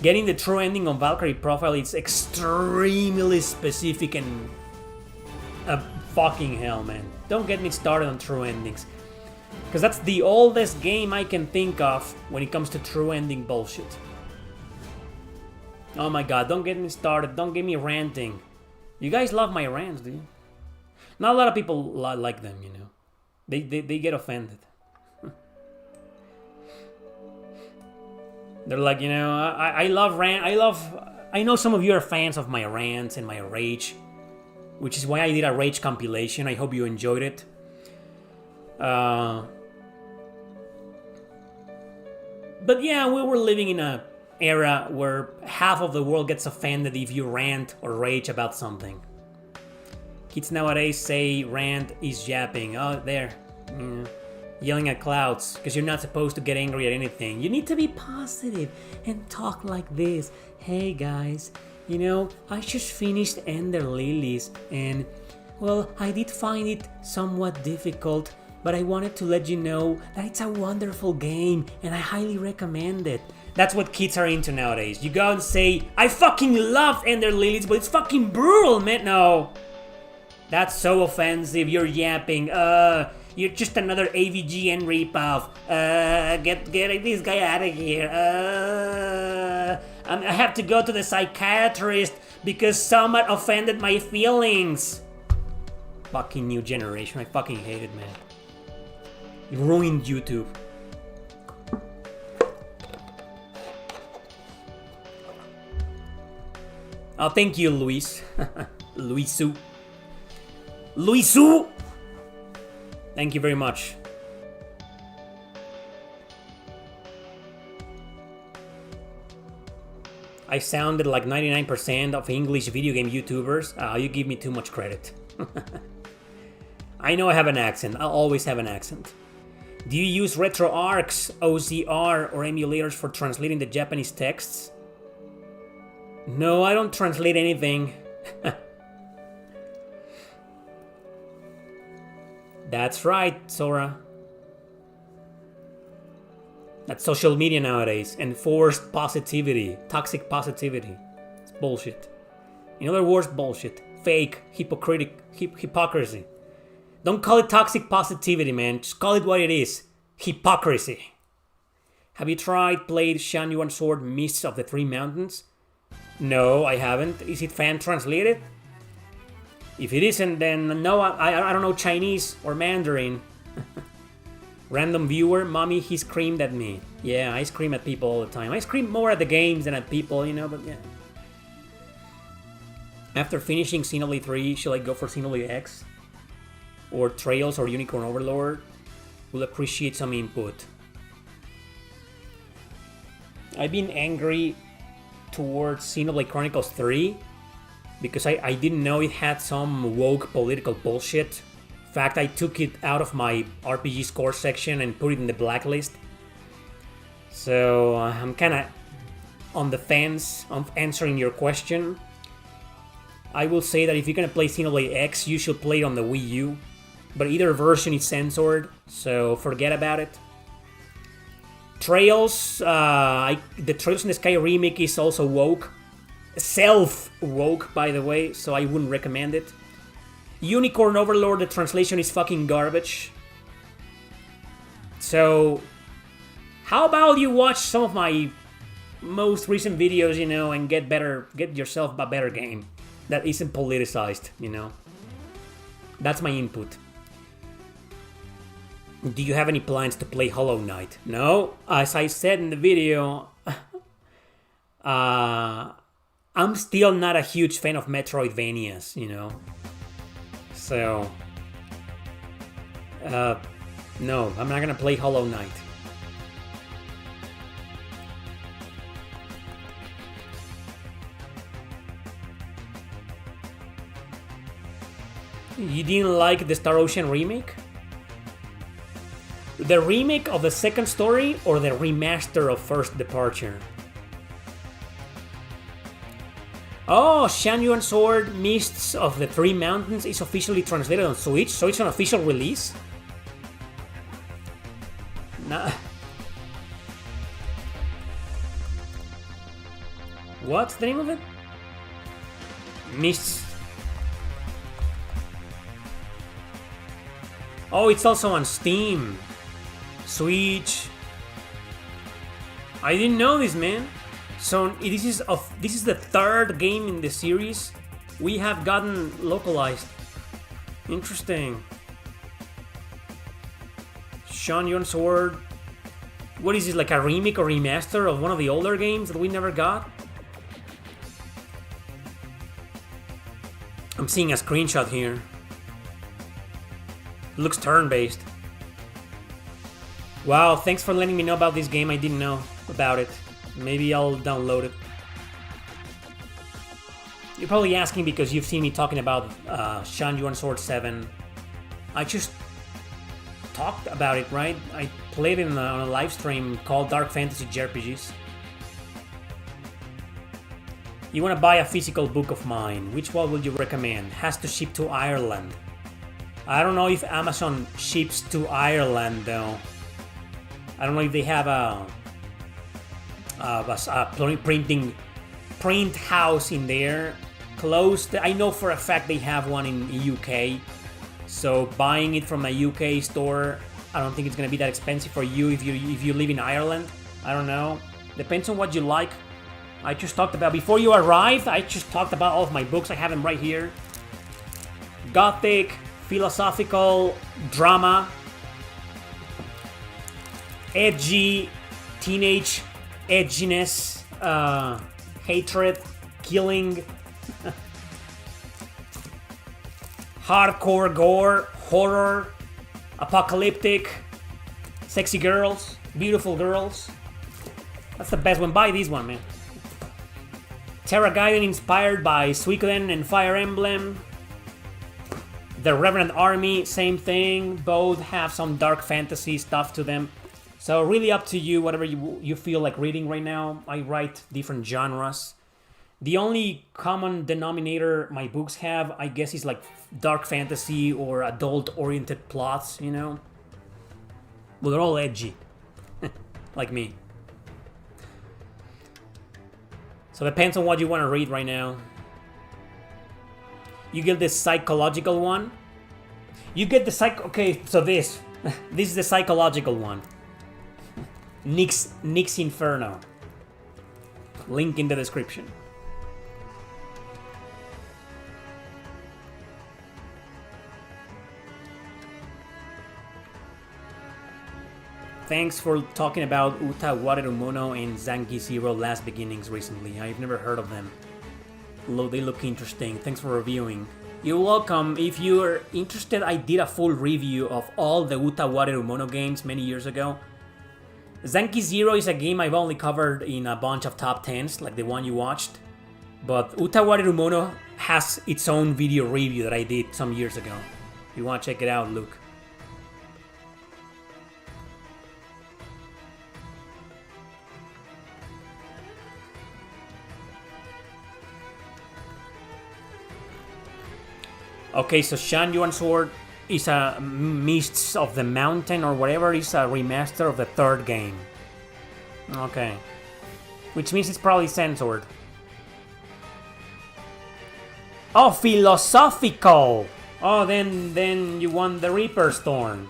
Getting the true ending on Valkyrie Profile is extremely specific and... fucking hell, man. Don't get me started on true endings. Because that's the oldest game I can think of when it comes to true ending bullshit. Oh my god, don't get me started. Don't get me ranting. You guys love my rants, do you? Not a lot of people like them, you know. They get offended. They're like, you know, I love rant. I know some of you are fans of my rants and my rage, which is why I did a rage compilation. I hope you enjoyed it. But yeah, we were living in a era where half of the world gets offended if you rant or rage about something. Kids nowadays say rant is yapping. Oh, there. Yeah. Yelling at clouds, because you're not supposed to get angry at anything. You need to be positive and talk like this. Hey guys, you know, I just finished Ender Lilies and, well, I did find it somewhat difficult, but I wanted to let you know that it's a wonderful game and I highly recommend it. That's what kids are into nowadays. You go and say, I fucking love Ender Lilies, but it's fucking brutal, man. No. That's so offensive. You're yapping. You're just another AVGN ripoff. Get this guy out of here. I have to go to the psychiatrist because someone offended my feelings. Fucking new generation. I fucking hate it, man. You ruined YouTube. Oh, thank you, Luis. Luisu. Luisu! Thank you very much. I sounded like 99% of English video game YouTubers. You give me too much credit. I know I have an accent. I'll always have an accent. Do you use RetroArch, OCR, or emulators for translating the Japanese texts? No, I don't translate anything. That's right, Sora. That's social media nowadays, and forced positivity, toxic positivity. It's bullshit. In other words, bullshit. Fake, hypocrisy. Don't call it toxic positivity, man. Just call it what it is. Hypocrisy. Have you played Shan Yuan Sword Mists of the Three Mountains? No, I haven't. Is it fan translated? If it isn't, then no, I don't know Chinese or Mandarin. Random viewer, mommy, he screamed at me. Yeah, I scream at people all the time. I scream more at the games than at people, you know, but yeah. After finishing Xenoblade 3, should I go for Xenoblade X? Or Trails or Unicorn Overlord? Will appreciate some input. I've been angry towards Xenoblade Chronicles 3 because I didn't know it had some woke political bullshit. In fact, I took it out of my RPG score section and put it in the blacklist. So I'm kind of on the fence of answering your question. I will say that if you're going to play Xenoblade X, you should play it on the Wii U. But either version is censored, so forget about it. Trails, the Trails in the Sky remake is also woke. Self-woke, by the way, so I wouldn't recommend it. Unicorn Overlord, the translation is fucking garbage. So, how about you watch some of my most recent videos, you know, and get yourself a better game that isn't politicized, you know. That's my input. Do you have any plans to play Hollow Knight? No, as I said in the video, I'm still not a huge fan of Metroidvanias, you know. So, no, I'm not gonna play Hollow Knight. You didn't like the Star Ocean remake? The remake of the second story or the remaster of First Departure? Oh, Shan Sword Mists of the Three Mountains is officially translated on Switch, so it's an official release? Nah. What's the name of it? Mists. Oh, it's also on Steam. Switch. I didn't know this, man. So this is the third game in the series we have gotten localized. Interesting. Shan Sword. What is this, like a remake or remaster of one of the older games that we never got? I'm seeing a screenshot here. It looks turn-based. Wow, thanks for letting me know about this game. I didn't know about it. Maybe I'll download it. You're probably asking because you've seen me talking about Shan Sword 7. I just talked about it, right? I played it on a live stream called Dark Fantasy JRPGs. You want to buy a physical book of mine. Which one would you recommend? Has to ship to Ireland. I don't know if Amazon ships to Ireland though. I don't know if they have a print house in there closed. I know for a fact they have one in the UK. So buying it from a UK store, I don't think it's gonna be that expensive for you if you live in Ireland. I don't know. Depends on what you like. I just talked about, before you arrived, I just talked about all of my books. I have them right here. Gothic, philosophical, drama, edgy, teenage edginess, hatred, killing, hardcore gore, horror, apocalyptic, sexy girls, beautiful girls. That's the best one. Buy this one, man. Terra Gaiden inspired by Suikoden and Fire Emblem. The Revenant Army, same thing. Both have some dark fantasy stuff to them. So really up to you, whatever you feel like reading right now. I write different genres. The only common denominator my books have, I guess, is like dark fantasy or adult-oriented plots, you know? Well, they're all edgy. Like me. So depends on what you want to read right now. You get this psychological one. You get the okay, so this is the psychological one. Nick's Inferno. Link in the description. Thanks for talking about Uta Warerumono and Zanki Zero Last Beginnings recently. I've never heard of them. They look interesting. Thanks for reviewing. You're welcome. If you're interested, I did a full review of all the Uta Warerumono games many years ago. Zanki Zero is a game I've only covered in a bunch of top 10s, like the one you watched. But Uta Warerumono has its own video review that I did some years ago. If you want to check it out, look. Okay, so Shan Sword is a Mists of the Mountain or whatever, is a remaster of the third game. Okay. Which means it's probably censored. Oh, philosophical! Oh, then you want the Reaper's Thorn.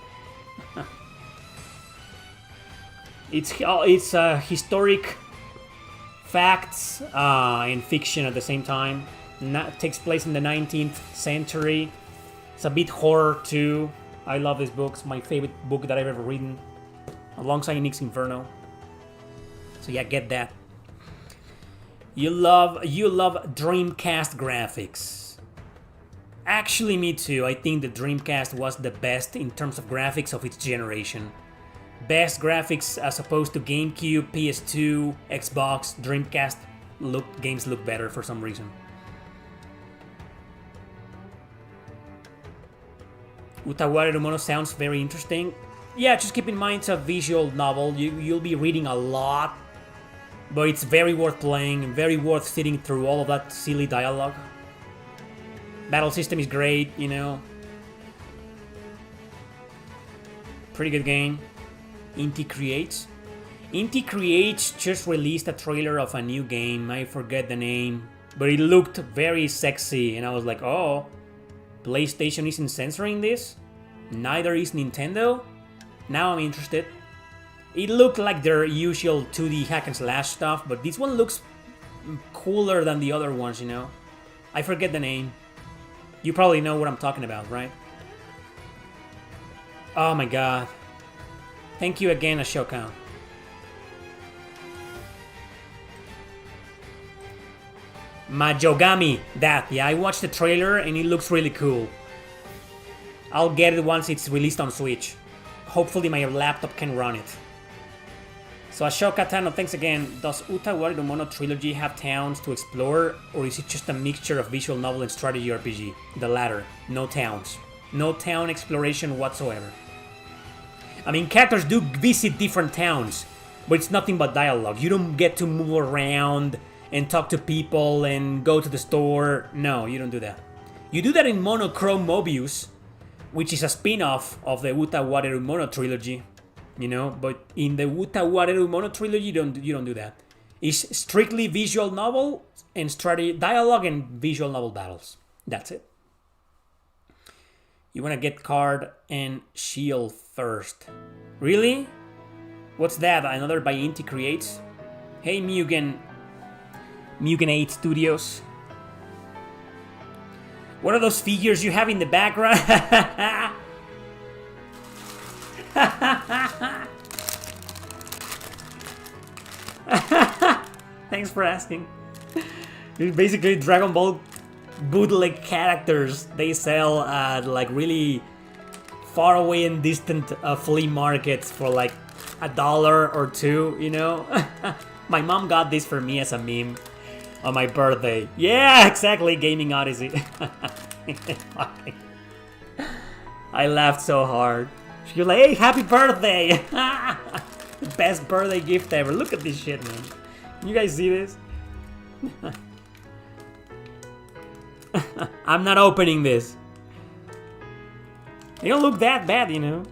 It's historic facts and fiction at the same time. Takes place in the 19th century. It's a bit horror too. I love this book. It's my favorite book that I've ever written, alongside Nick's Inferno. So yeah, get that. You love Dreamcast graphics. Actually, me too. I think the Dreamcast was the best in terms of graphics of its generation. Best graphics as opposed to GameCube, PS2, Xbox, Dreamcast. Games look better for some reason. Uta Warerumono sounds very interesting. Yeah, just keep in mind it's a visual novel. You'll be reading a lot But it's very worth playing, very worth sitting through all of that silly dialogue. Battle system is great, you know. Pretty good game. Inti Creates. Inti Creates just released a trailer of a new game. I forget the name. But it looked very sexy. And I was like, oh, PlayStation isn't censoring this? Neither is Nintendo? Now I'm interested. It looked like their usual 2D hack and slash stuff, but this one looks cooler than the other ones, you know? I forget the name. You probably know what I'm talking about, right? Oh my god. Thank you again, Ashoka. Majogami, that. Yeah, I watched the trailer and it looks really cool. I'll get it once it's released on Switch. Hopefully my laptop can run it. So Ashoka Tano, thanks again. Does Utawareru Mono Trilogy have towns to explore, or is it just a mixture of visual novel and strategy RPG? The latter. No towns. No town exploration whatsoever. I mean, characters do visit different towns, but it's nothing but dialogue. You don't get to move around and talk to people and go to the store. No, you don't do that. You do that in Monochrome Mobius, which is a spin-off of the Utawareru Mono Trilogy. You know, but in the Utawareru Mono Trilogy, you don't do that. It's strictly visual novel and strategy, dialogue and visual novel battles. That's it. You want to get card and shield first. Really? What's that? Another by Inti Creates? Hey Mugen 8 Studios. What are those figures you have in the background? Thanks for asking. It's basically Dragon Ball bootleg characters they sell at like really far away and distant flea markets for like $1 or $2, you know? My mom got this for me as a meme on my birthday. Yeah, exactly, Gaming Odyssey. I laughed so hard. She was like, hey, happy birthday! Best birthday gift ever. Look at this shit, man. Can you guys see this? I'm not opening this. They don't look that bad, you know.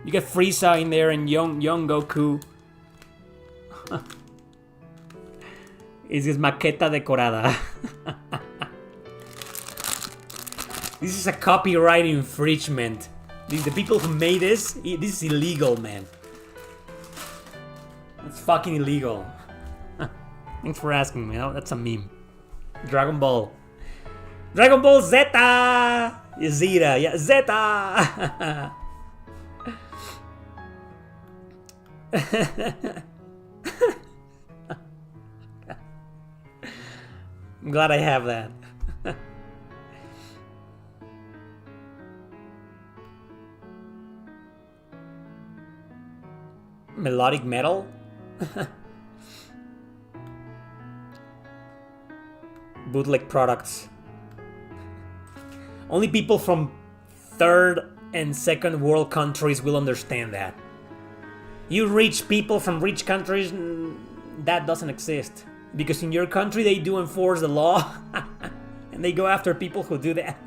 You got Frieza in there and young Goku. This is maqueta decorada. This is a copyright infringement. The people who made this is illegal, man. It's fucking illegal. Thanks for asking, man. That's a meme. Dragon Ball. Dragon Ball Zeta! Zeta, yeah, Zeta! I'm glad I have that. Melodic metal? Bootleg products. Only people from third and second world countries will understand that. You rich people from rich countries, that doesn't exist. Because in your country they do enforce the law and they go after people who do that.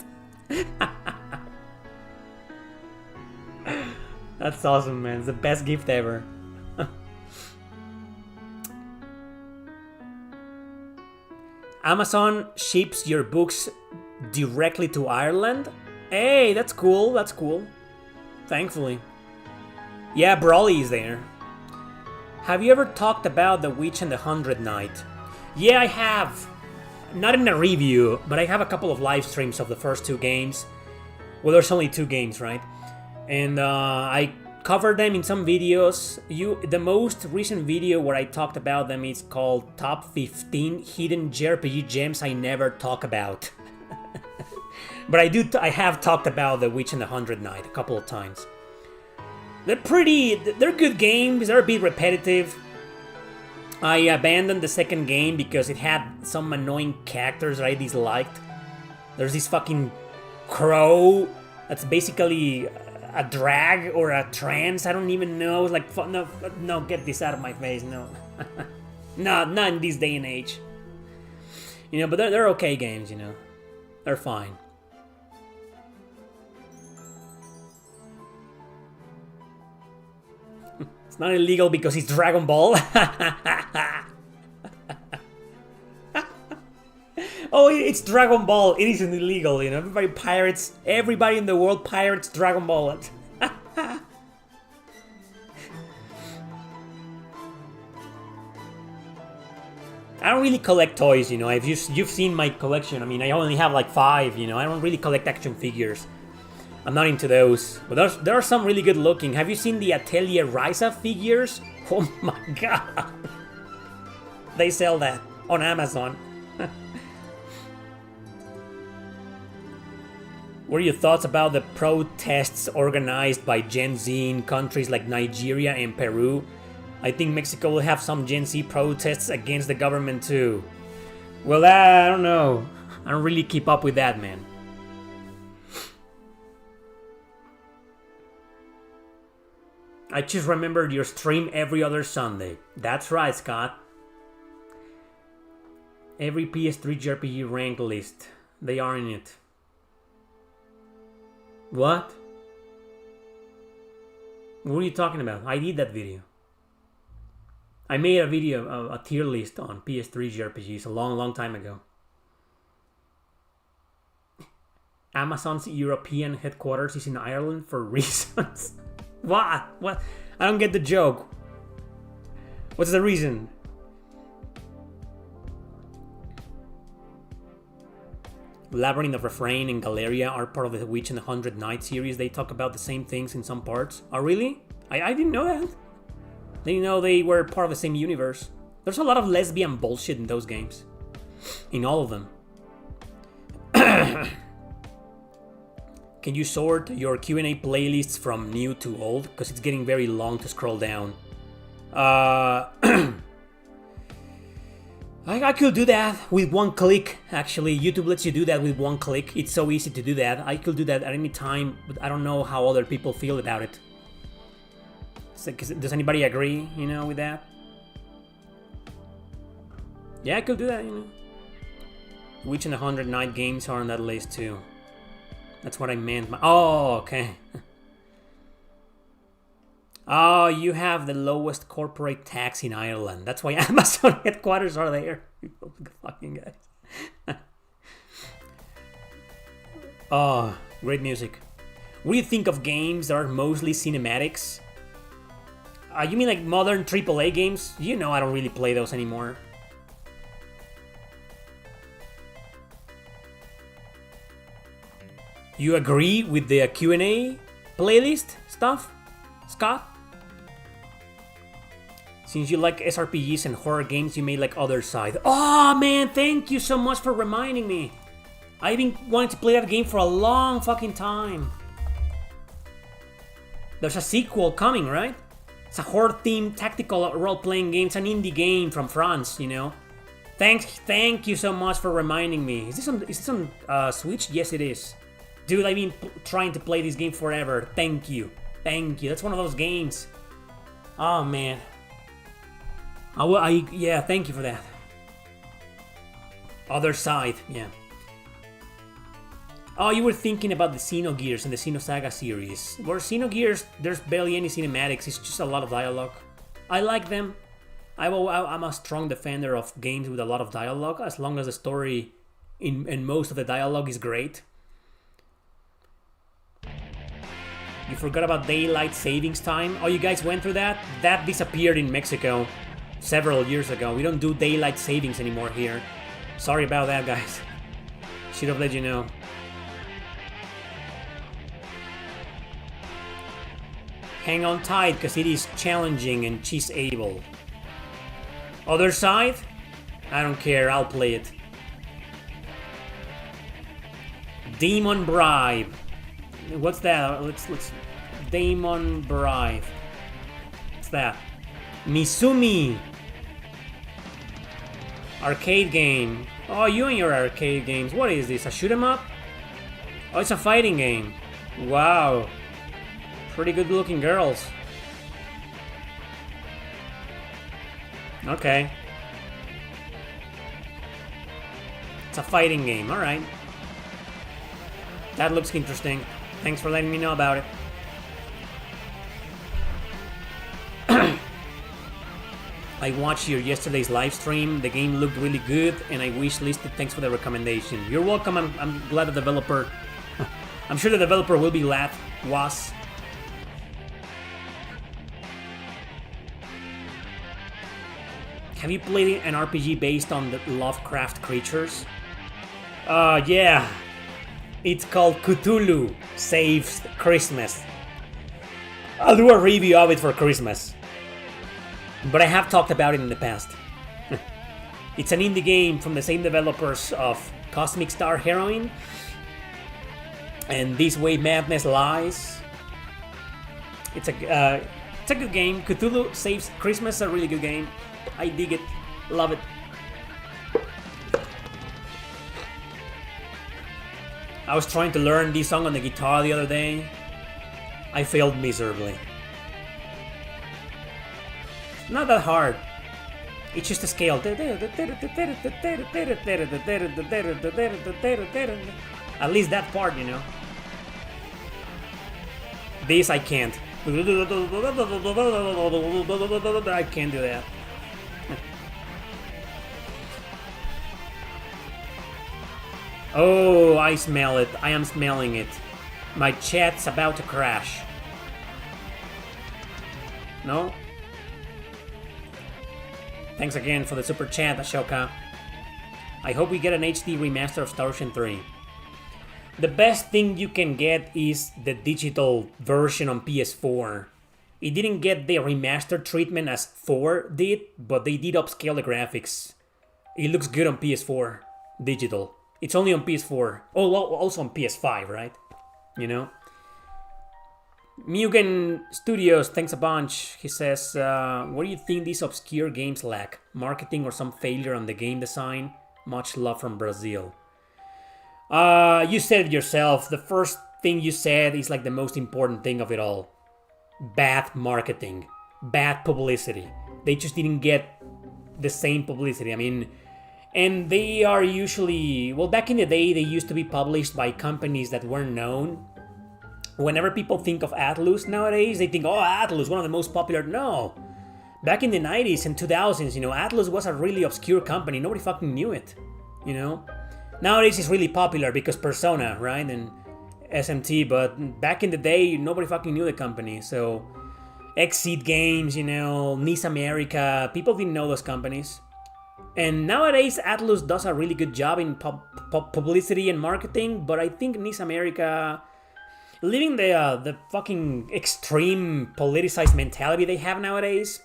That's awesome, man. It's the best gift ever. Amazon ships your books directly to Ireland? Hey, that's cool, that's cool. Thankfully. Yeah, Brawly is there. Have you ever talked about The Witch and the Hundred Knight? Yeah, I have. Not in a review, but I have a couple of live streams of the first 2 games. Well, there's only 2 games, right? And I covered them in some videos. The most recent video where I talked about them is called Top 15 Hidden JRPG Gems I Never Talk About. But I have talked about The Witch and the Hundred Knight a couple of times. They're good games, they're a bit repetitive. I abandoned the second game because it had some annoying characters that I disliked. There's this fucking crow that's basically a drag or a trance, I don't even know. Like, no, get this out of my face, no. Not in this day and age. You know, but they're okay games, you know. They're fine. It's not illegal because it's Dragon Ball. Oh, it's Dragon Ball. It isn't illegal, you know. Everybody in the world pirates Dragon Ball. I don't really collect toys, you know. You've seen my collection. I mean, I only have like 5, you know. I don't really collect action figures. I'm not into those. But there are some really good looking. Have you seen the Atelier Ryza figures? Oh my god. They sell that on Amazon. What are your thoughts about the protests organized by Gen Z in countries like Nigeria and Peru? I think Mexico will have some Gen Z protests against the government too. Well, I don't know. I don't really keep up with that, man. I just remembered your stream every other Sunday. That's right, Scott. Every PS3 JRPG rank list. They are in it. What? What are you talking about? I did that video. I made a video, a tier list on PS3 JRPGs a long time ago. Amazon's European headquarters is in Ireland for reasons. What? What? I don't get the joke. What's the reason? Labyrinth of Refrain and Galeria are part of the Witch and the 100 Nights series. They talk about the same things in some parts. Oh, really? I didn't know that. They know they were part of the same universe. There's a lot of lesbian bullshit in those games. In all of them. Can you sort your Q&A playlists from new to old? Because it's getting very long to scroll down. I could do that with one click, actually. YouTube lets you do that with one click. It's so easy to do that. I could do that at any time, but I don't know how other people feel about it. Does anybody agree, you know, with that? Yeah, I could do that, you know. Witch and the 100 Night games are on that list too. That's what I meant. Oh, okay. Oh, you have the lowest corporate tax in Ireland. That's why Amazon headquarters are there. Fucking guys. Oh, great music. What do you think of games that are mostly cinematics? You mean like modern AAA games? You know I don't really play those anymore. You agree with the Q&A playlist stuff, Scott? Since you like SRPGs and horror games, you may like Other Side. Oh man, thank you so much for reminding me. I've been wanting to play that game for a long fucking time. There's a sequel coming, right? It's a horror-themed tactical role-playing game. It's an indie game from France, you know. Thank you so much for reminding me. Is this on Switch? Yes, it is. Dude, I've been trying to play this game forever. Thank you. That's one of those games. Oh man. Yeah, thank you for that. Other Side, yeah. Oh, you were thinking about the Xenogears and the Xenosaga series. Where Xenogears, there's barely any cinematics, it's just a lot of dialogue. I like them. I'm a strong defender of games with a lot of dialogue, as long as the story in most of the dialogue is great. You forgot about daylight savings time? Oh, you guys went through that? That disappeared in Mexico several years ago. We don't do daylight savings anymore here. Sorry about that, guys. Should have let you know. Hang on tight, because it is challenging and she's able. Other Side? I don't care, I'll play it. Demon Bribe. What's that? Let's Demon Bribe. What's that? Misumi. Arcade game. Oh, you and your arcade games. What is this? A shoot 'em up? Oh, it's a fighting game. Wow. Pretty good looking girls. Okay. It's a fighting game, alright. That looks interesting. Thanks for letting me know about it. I watched your yesterday's live stream. The game looked really good, and I wish listed. Thanks for the recommendation. You're welcome. I'm glad the developer... I'm sure the developer will be glad. Was. Have you played an RPG based on the Lovecraft creatures? Yeah. It's called Cthulhu Saves Christmas. I'll do a review of it for Christmas. But I have talked about it in the past. It's an indie game from the same developers of Cosmic Star Heroine and This Way Madness Lies. It's a good game. Cthulhu Saves Christmas is a really good game. I dig it. Love it. I was trying to learn this song on the guitar the other day. I failed miserably. Not that hard. It's just a scale. At least that part, you know. This I can't. I can't do that. Oh, I smell it. I am smelling it. My chat's about to crash. No? Thanks again for the super chat, Ashoka. I hope we get an HD remaster of Star Ocean 3. The best thing you can get is the digital version on PS4. It didn't get the remastered treatment as 4 did, but they did upscale the graphics. It looks good on PS4, digital. It's only on PS4. Oh, well, also on PS5, right? You know? Mugen Studios, thanks a bunch. He says, what do you think these obscure games lack? Marketing or some failure on the game design? Much love from Brazil. You said it yourself. The first thing you said is like the most important thing of it all. Bad marketing. Bad publicity. They just didn't get the same publicity. I mean... And they are usually... Well, back in the day, they used to be published by companies that weren't known. Whenever people think of Atlus nowadays, they think, oh, Atlus, one of the most popular... No. Back in the 90s and 2000s, you know, Atlus was a really obscure company. Nobody fucking knew it, you know? Nowadays, it's really popular because Persona, right? And SMT, but back in the day, nobody fucking knew the company. So, Exceed Games, you know, NIS America, people didn't know those companies. And nowadays, Atlus does a really good job in publicity and marketing, but I think NIS America, leaving the fucking extreme politicized mentality they have nowadays,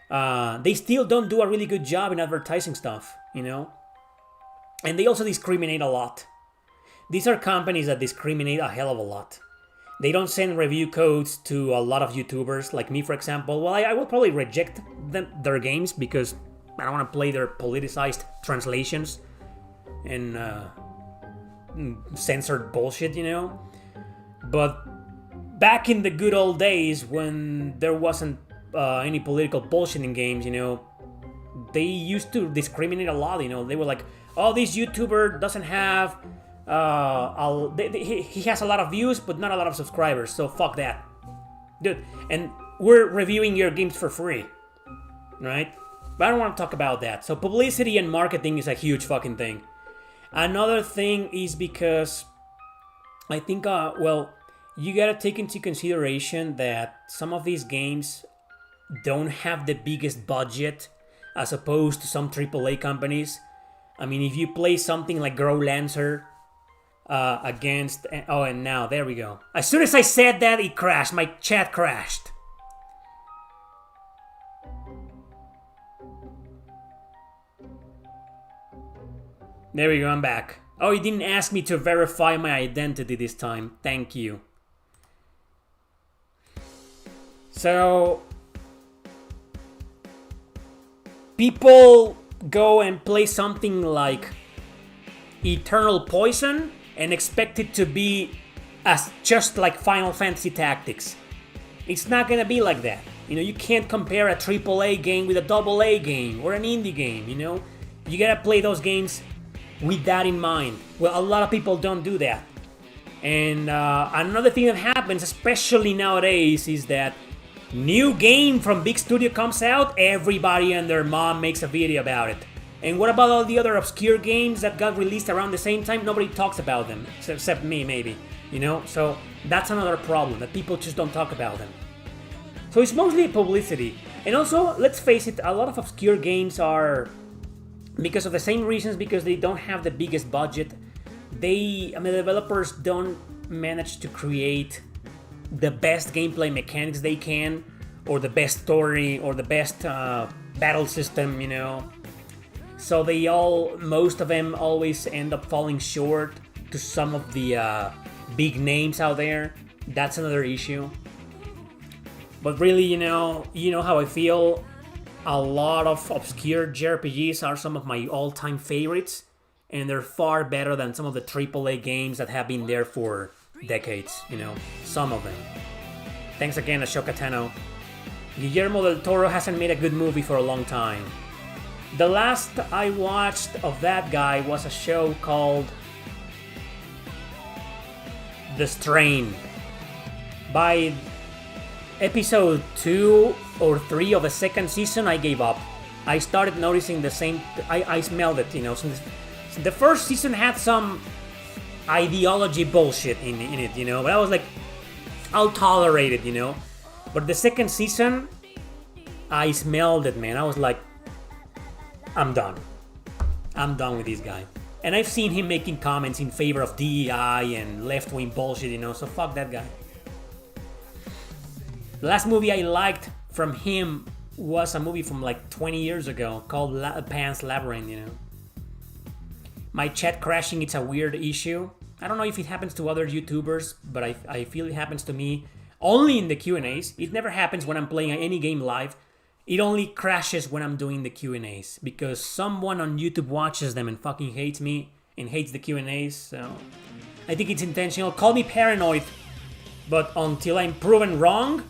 they still don't do a really good job in advertising stuff, you know? And they also discriminate a lot. These are companies that discriminate a hell of a lot. They don't send review codes to a lot of YouTubers, like me, for example. Well, I will probably reject their games because I don't want to play their politicized translations and censored bullshit, you know? But back in the good old days when there wasn't any political bullshit in games, you know, they used to discriminate a lot, you know? They were like, oh, this YouTuber doesn't have... he has a lot of views, but not a lot of subscribers, so fuck that. Dude, and we're reviewing your games for free, right? But I don't want to talk about that. So publicity and marketing is a huge fucking thing. Another thing is because I think, well, you gotta take into consideration that some of these games don't have the biggest budget as opposed to some AAA companies. I mean, if you play something like Grow Lancer against... Oh, and now, there we go. As soon as I said that, it crashed. My chat crashed. There we go, I'm back. Oh, you didn't ask me to verify my identity this time. Thank you. So... people go and play something like Eternal Poison and expect it to be as just like Final Fantasy Tactics. It's not gonna be like that. You know, you can't compare a AAA game with a AA game or an indie game, you know? You gotta play those games with that in mind. Well, a lot of people don't do that. And another thing that happens, especially nowadays, is that new game from big studio comes out, everybody and their mom makes a video about it. And what about all the other obscure games that got released around the same time? Nobody talks about them, except me maybe, you know? So that's another problem, that people just don't talk about them. So it's mostly publicity. And also, let's face it, a lot of obscure games are, because of the same reasons, because they don't have the biggest budget, the developers don't manage to create the best gameplay mechanics they can, or the best story, or the best battle system, you know. So most of them always end up falling short to some of the big names out there. That's another issue. But really, you know how I feel. A lot of obscure JRPGs are some of my all-time favorites, and they're far better than some of the AAA games that have been there for decades, you know, some of them. Thanks again, Ashoka Tano. Guillermo del Toro hasn't made a good movie for a long time. The last I watched of that guy was a show called The Strain. By episode 2 or 3 of the second season, I gave up. I started noticing the same, I smelled it, you know. So the first season had some ideology bullshit in it, you know, but I was like, I'll tolerate it, you know. But the second season, I smelled it, man. I was like, I'm done. I'm done with this guy. And I've seen him making comments in favor of DEI and left-wing bullshit, you know, so fuck that guy. The last movie I liked from him was a movie from like 20 years ago called Pan's Labyrinth, you know. My chat crashing, it's a weird issue. I don't know if it happens to other YouTubers, but I feel it happens to me only in the Q&As. It never happens when I'm playing any game live. It only crashes when I'm doing the Q&As, because someone on YouTube watches them and fucking hates me and hates the Q&As, so I think it's intentional. Call me paranoid, but until I'm proven wrong,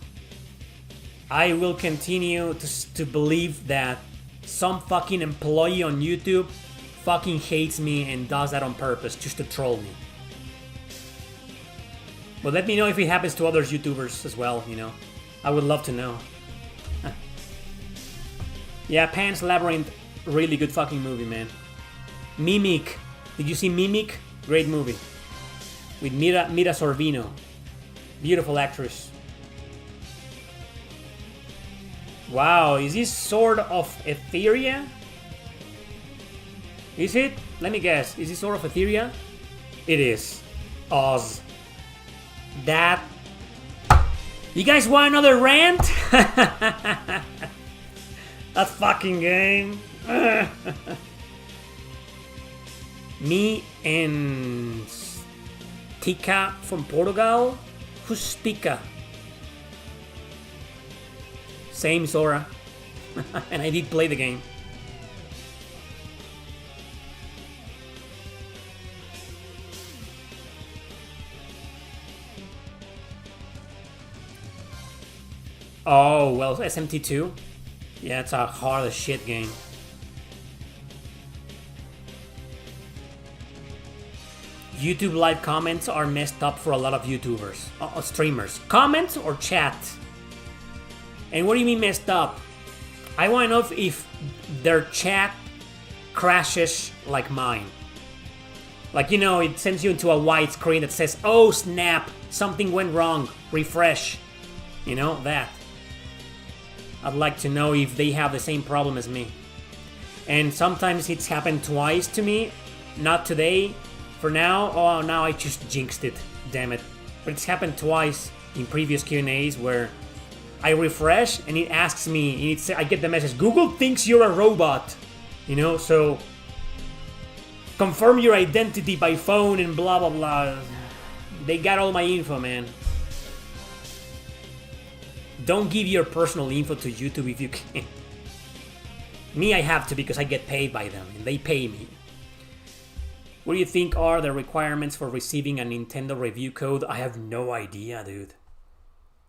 I will continue to believe that some fucking employee on YouTube fucking hates me and does that on purpose just to troll me. But let me know if it happens to other YouTubers as well, you know. I would love to know. Yeah, Pan's Labyrinth, really good fucking movie, man. Mimic. Did you see Mimic? Great movie. With Mira Sorvino. Beautiful actress. Wow, is this Sword of Etheria? Is it? Let me guess. Is this Sword of Etheria? It is. Oz. That... You guys want another rant? That fucking game. Me and Tika from Portugal. Who's Tika? Same Sora. And I did play the game. Oh, well, SMT2. Yeah, it's a hard as shit game. YouTube live comments are messed up for a lot of YouTubers, streamers. Comments or chat? And what do you mean messed up? I want to know if their chat crashes like mine. Like, you know, it sends you into a white screen that says, oh snap, something went wrong, refresh. You know, that. I'd like to know if they have the same problem as me. And sometimes it's happened twice to me. Not today. For now, oh, now I just jinxed it. Damn it. But it's happened twice in previous Q&As where I refresh and it asks me, I get the message, Google thinks you're a robot. You know, so confirm your identity by phone and blah, blah, blah. They got all my info, man. Don't give your personal info to YouTube if you can. Me, I have to because I get paid by them and they pay me. What do you think are the requirements for receiving a Nintendo review code? I have no idea, dude.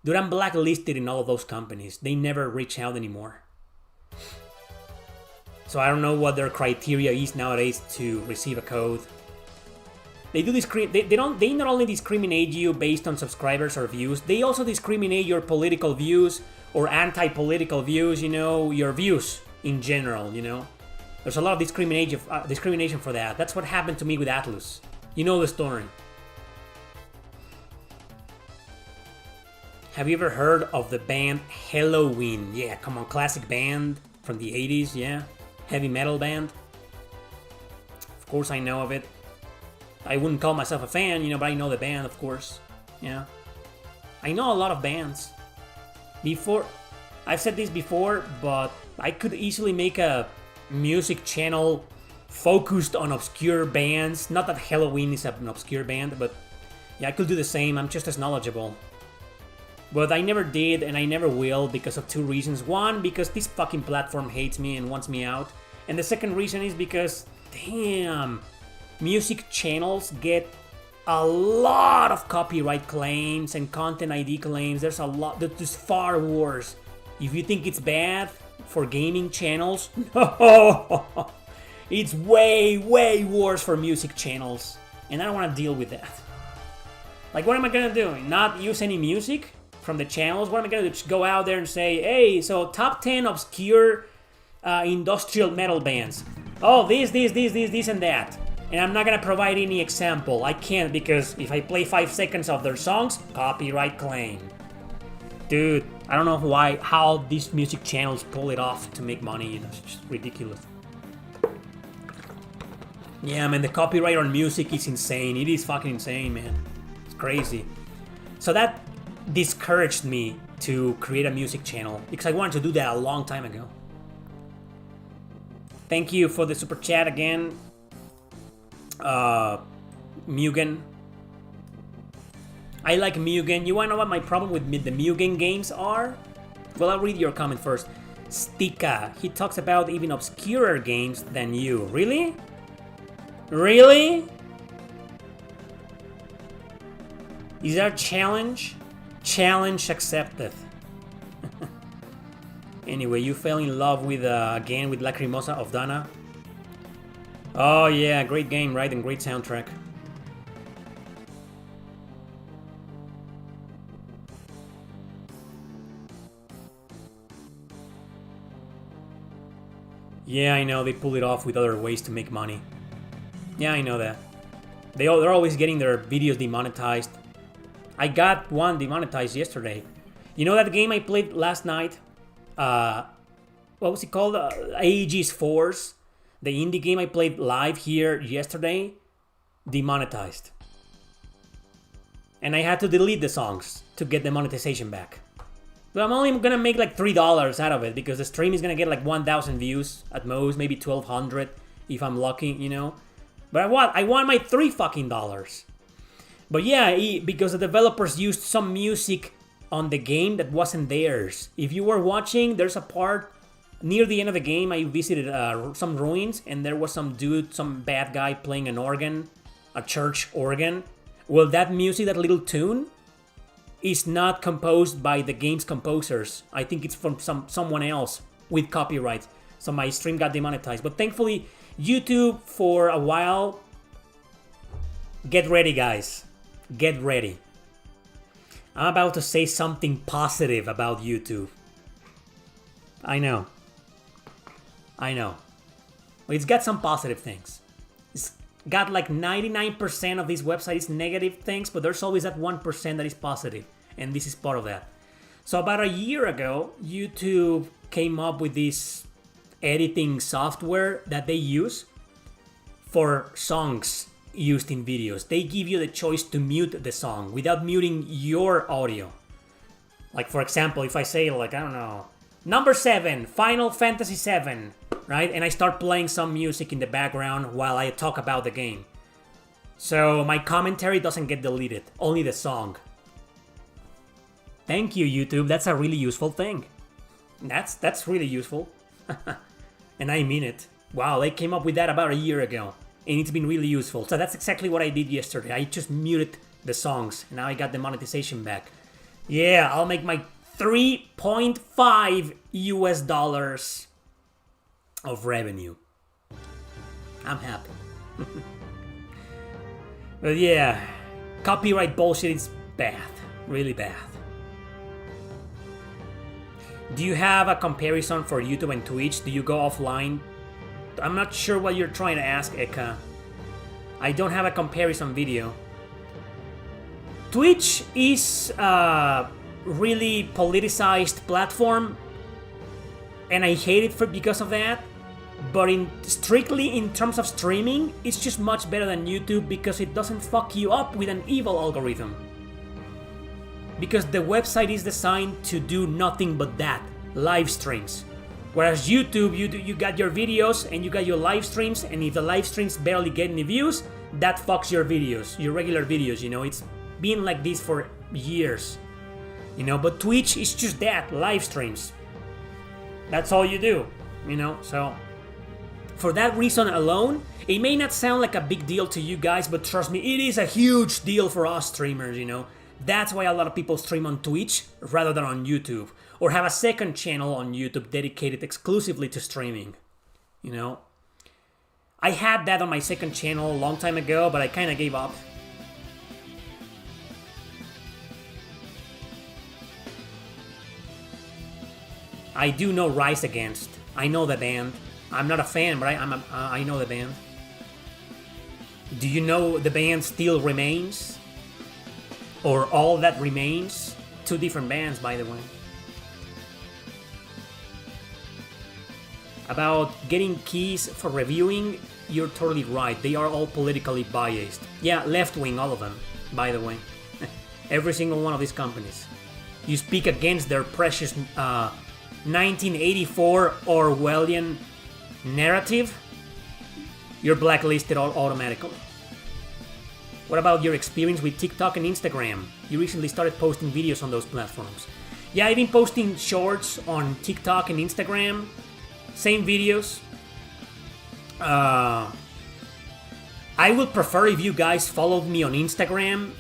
Dude, I'm blacklisted in all of those companies. They never reach out anymore. So I don't know what their criteria is nowadays to receive a code. They do they not only discriminate you based on subscribers or views, they also discriminate your political views or anti-political views, you know, your views in general, you know. There's a lot of discrimination for that. That's what happened to me with Atlus. You know the story. Have you ever heard of the band Helloween? Yeah, come on, classic band from the 80s, yeah. Heavy metal band. Of course I know of it. I wouldn't call myself a fan, you know, but I know the band, of course. Yeah. I know a lot of bands. I've said this before, but I could easily make a music channel focused on obscure bands. Not that Helloween is an obscure band, but yeah, I could do the same. I'm just as knowledgeable. But I never did, and I never will, because of two reasons. One, because this fucking platform hates me and wants me out. And the second reason is because, damn, music channels get a lot of copyright claims and content ID claims. There's a lot, there's far worse. If you think it's bad for gaming channels, no, it's way, way worse for music channels. And I don't want to deal with that. Like, what am I gonna do? Not use any music from the channels? What am I gonna do? Just go out there and say, hey, so top 10 obscure industrial metal bands. Oh, this, and that. And I'm not gonna provide any example. I can't, because if I play 5 seconds of their songs, copyright claim. Dude, I don't know how these music channels pull it off to make money. You know, it's just ridiculous. Yeah, man, the copyright on music is insane. It is fucking insane, man. It's crazy. So that discouraged me to create a music channel, because I wanted to do that a long time ago. Thank you for the super chat again, Mugen. I like Mugen. You wanna know what my problem with the Mugen games are? Well, I'll read your comment first. Stika, he talks about even obscurer games than you. Really? Really? Is that a challenge? Challenge accepted. Anyway, you fell in love with, again, with Lacrimosa of Dana. Oh yeah, great game, right? And great soundtrack. Yeah, I know, they pull it off with other ways to make money. Yeah, I know that. They're always getting their videos demonetized. I got one demonetized yesterday. You know that game I played last night? What was it called? Aegis Force. The indie game I played live here yesterday. Demonetized. And I had to delete the songs to get the monetization back. But I'm only gonna make like $3 out of it, because the stream is gonna get like 1,000 views at most, maybe 1,200 if I'm lucky, you know. But I want my $3 fucking dollars. But yeah, because the developers used some music on the game that wasn't theirs. If you were watching, there's a part near the end of the game. I visited some ruins, and there was some dude, some bad guy playing an organ, a church organ. Well, that music, that little tune, is not composed by the game's composers. I think it's from someone else with copyright. So my stream got demonetized. But thankfully, YouTube for a while. Get ready, guys. Get ready. I'm about to say something positive about YouTube. I know. Well, it's got some positive things. It's got like 99% of these websites negative things, but there's always that 1% that is positive. And this is part of that. So about a year ago, YouTube came up with this editing software that they use for songs used in videos. They give you the choice to mute the song without muting your audio. Like, for example, if I say, like, I don't know, number 7, Final Fantasy 7, right? And I start playing some music in the background while I talk about the game. So my commentary doesn't get deleted, only the song. Thank you, YouTube. That's a really useful thing. That's really useful. And I mean it. Wow, they came up with that about a year ago. And it's been really useful. So that's exactly what I did yesterday. I just muted the songs. And now I got the monetization back. Yeah, I'll make my $3.5 US of revenue. I'm happy. But yeah, copyright bullshit is bad, really bad. Do you have a comparison for YouTube and Twitch? Do you go offline? I'm not sure what you're trying to ask, Eka. I don't have a comparison video. Twitch is a really politicized platform, and I hate it because of that. But strictly in terms of streaming, it's just much better than YouTube because it doesn't fuck you up with an evil algorithm. Because the website is designed to do nothing but that, live streams. Whereas YouTube, you got your videos and you got your live streams, and if the live streams barely get any views, that fucks your videos, your regular videos, you know. It's been like this for years, you know. But Twitch is just that, live streams. That's all you do, you know. So for that reason alone, it may not sound like a big deal to you guys, but trust me, it is a huge deal for us streamers, you know. That's why a lot of people stream on Twitch rather than on YouTube, or have a second channel on YouTube dedicated exclusively to streaming, you know. I had that on my second channel a long time ago, but I kind of gave up. I do know Rise Against. I know the band. I'm not a fan, but I know the band. Do you know the band Still Remains? Or All That Remains? Two different bands, by the way. About getting keys for reviewing, you're totally right. They are all politically biased. Yeah, left-wing, all of them, by the way. Every single one of these companies. You speak against their precious 1984 Orwellian narrative, you're blacklisted automatically. What about your experience with TikTok and Instagram? You recently started posting videos on those platforms. Yeah, I've been posting shorts on TikTok and Instagram. Same videos. I would prefer if you guys followed me on Instagram,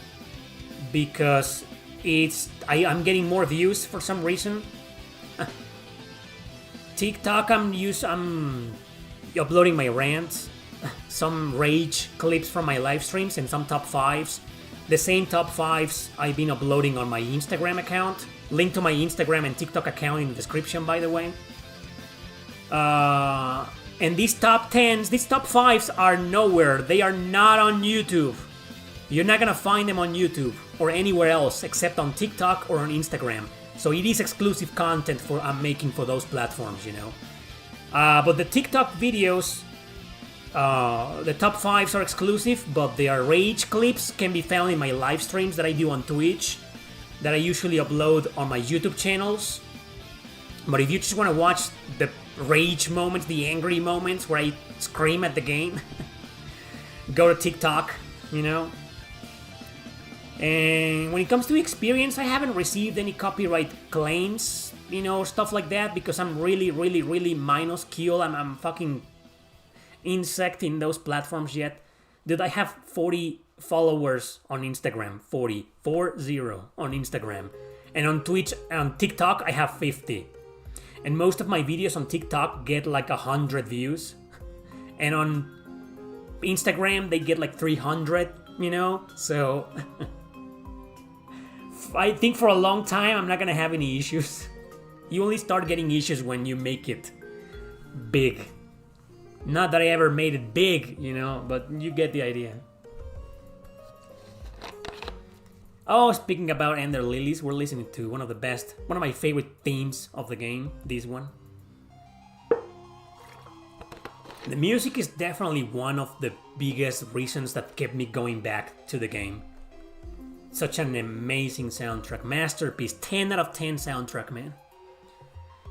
because I'm getting more views for some reason. TikTok, I'm uploading my rants, some rage clips from my live streams, and some top 5s. The same top 5s I've been uploading on my Instagram account. Link to my Instagram and TikTok account in the description, by the way. And these top 10s, these top 5s are nowhere. They are not on YouTube. You're not gonna find them on YouTube or anywhere else except on TikTok or on Instagram. So it is exclusive content I'm making for those platforms, you know. But the TikTok videos, the top 5s are exclusive, but their rage clips can be found in my live streams that I do on Twitch, that I usually upload on my YouTube channels. But if you just want to watch the rage moments, the angry moments where I scream at the game, go to TikTok, you know. And when it comes to experience, I haven't received any copyright claims, you know, stuff like that, because I'm really minuscule. I'm fucking insect in those platforms yet. Did I have 40 followers on Instagram? 40 on Instagram. And on Twitch, on TikTok, I have 50. And most of my videos on TikTok get like 100 views. And on Instagram, they get like 300, you know? So I think for a long time, I'm not gonna have any issues. You only start getting issues when you make it big. Not that I ever made it big, you know, but you get the idea. Oh, speaking about Ender Lilies, we're listening to one of my favorite themes of the game, this one. The music is definitely one of the biggest reasons that kept me going back to the game. Such an amazing soundtrack, masterpiece, 10 out of 10 soundtrack, man.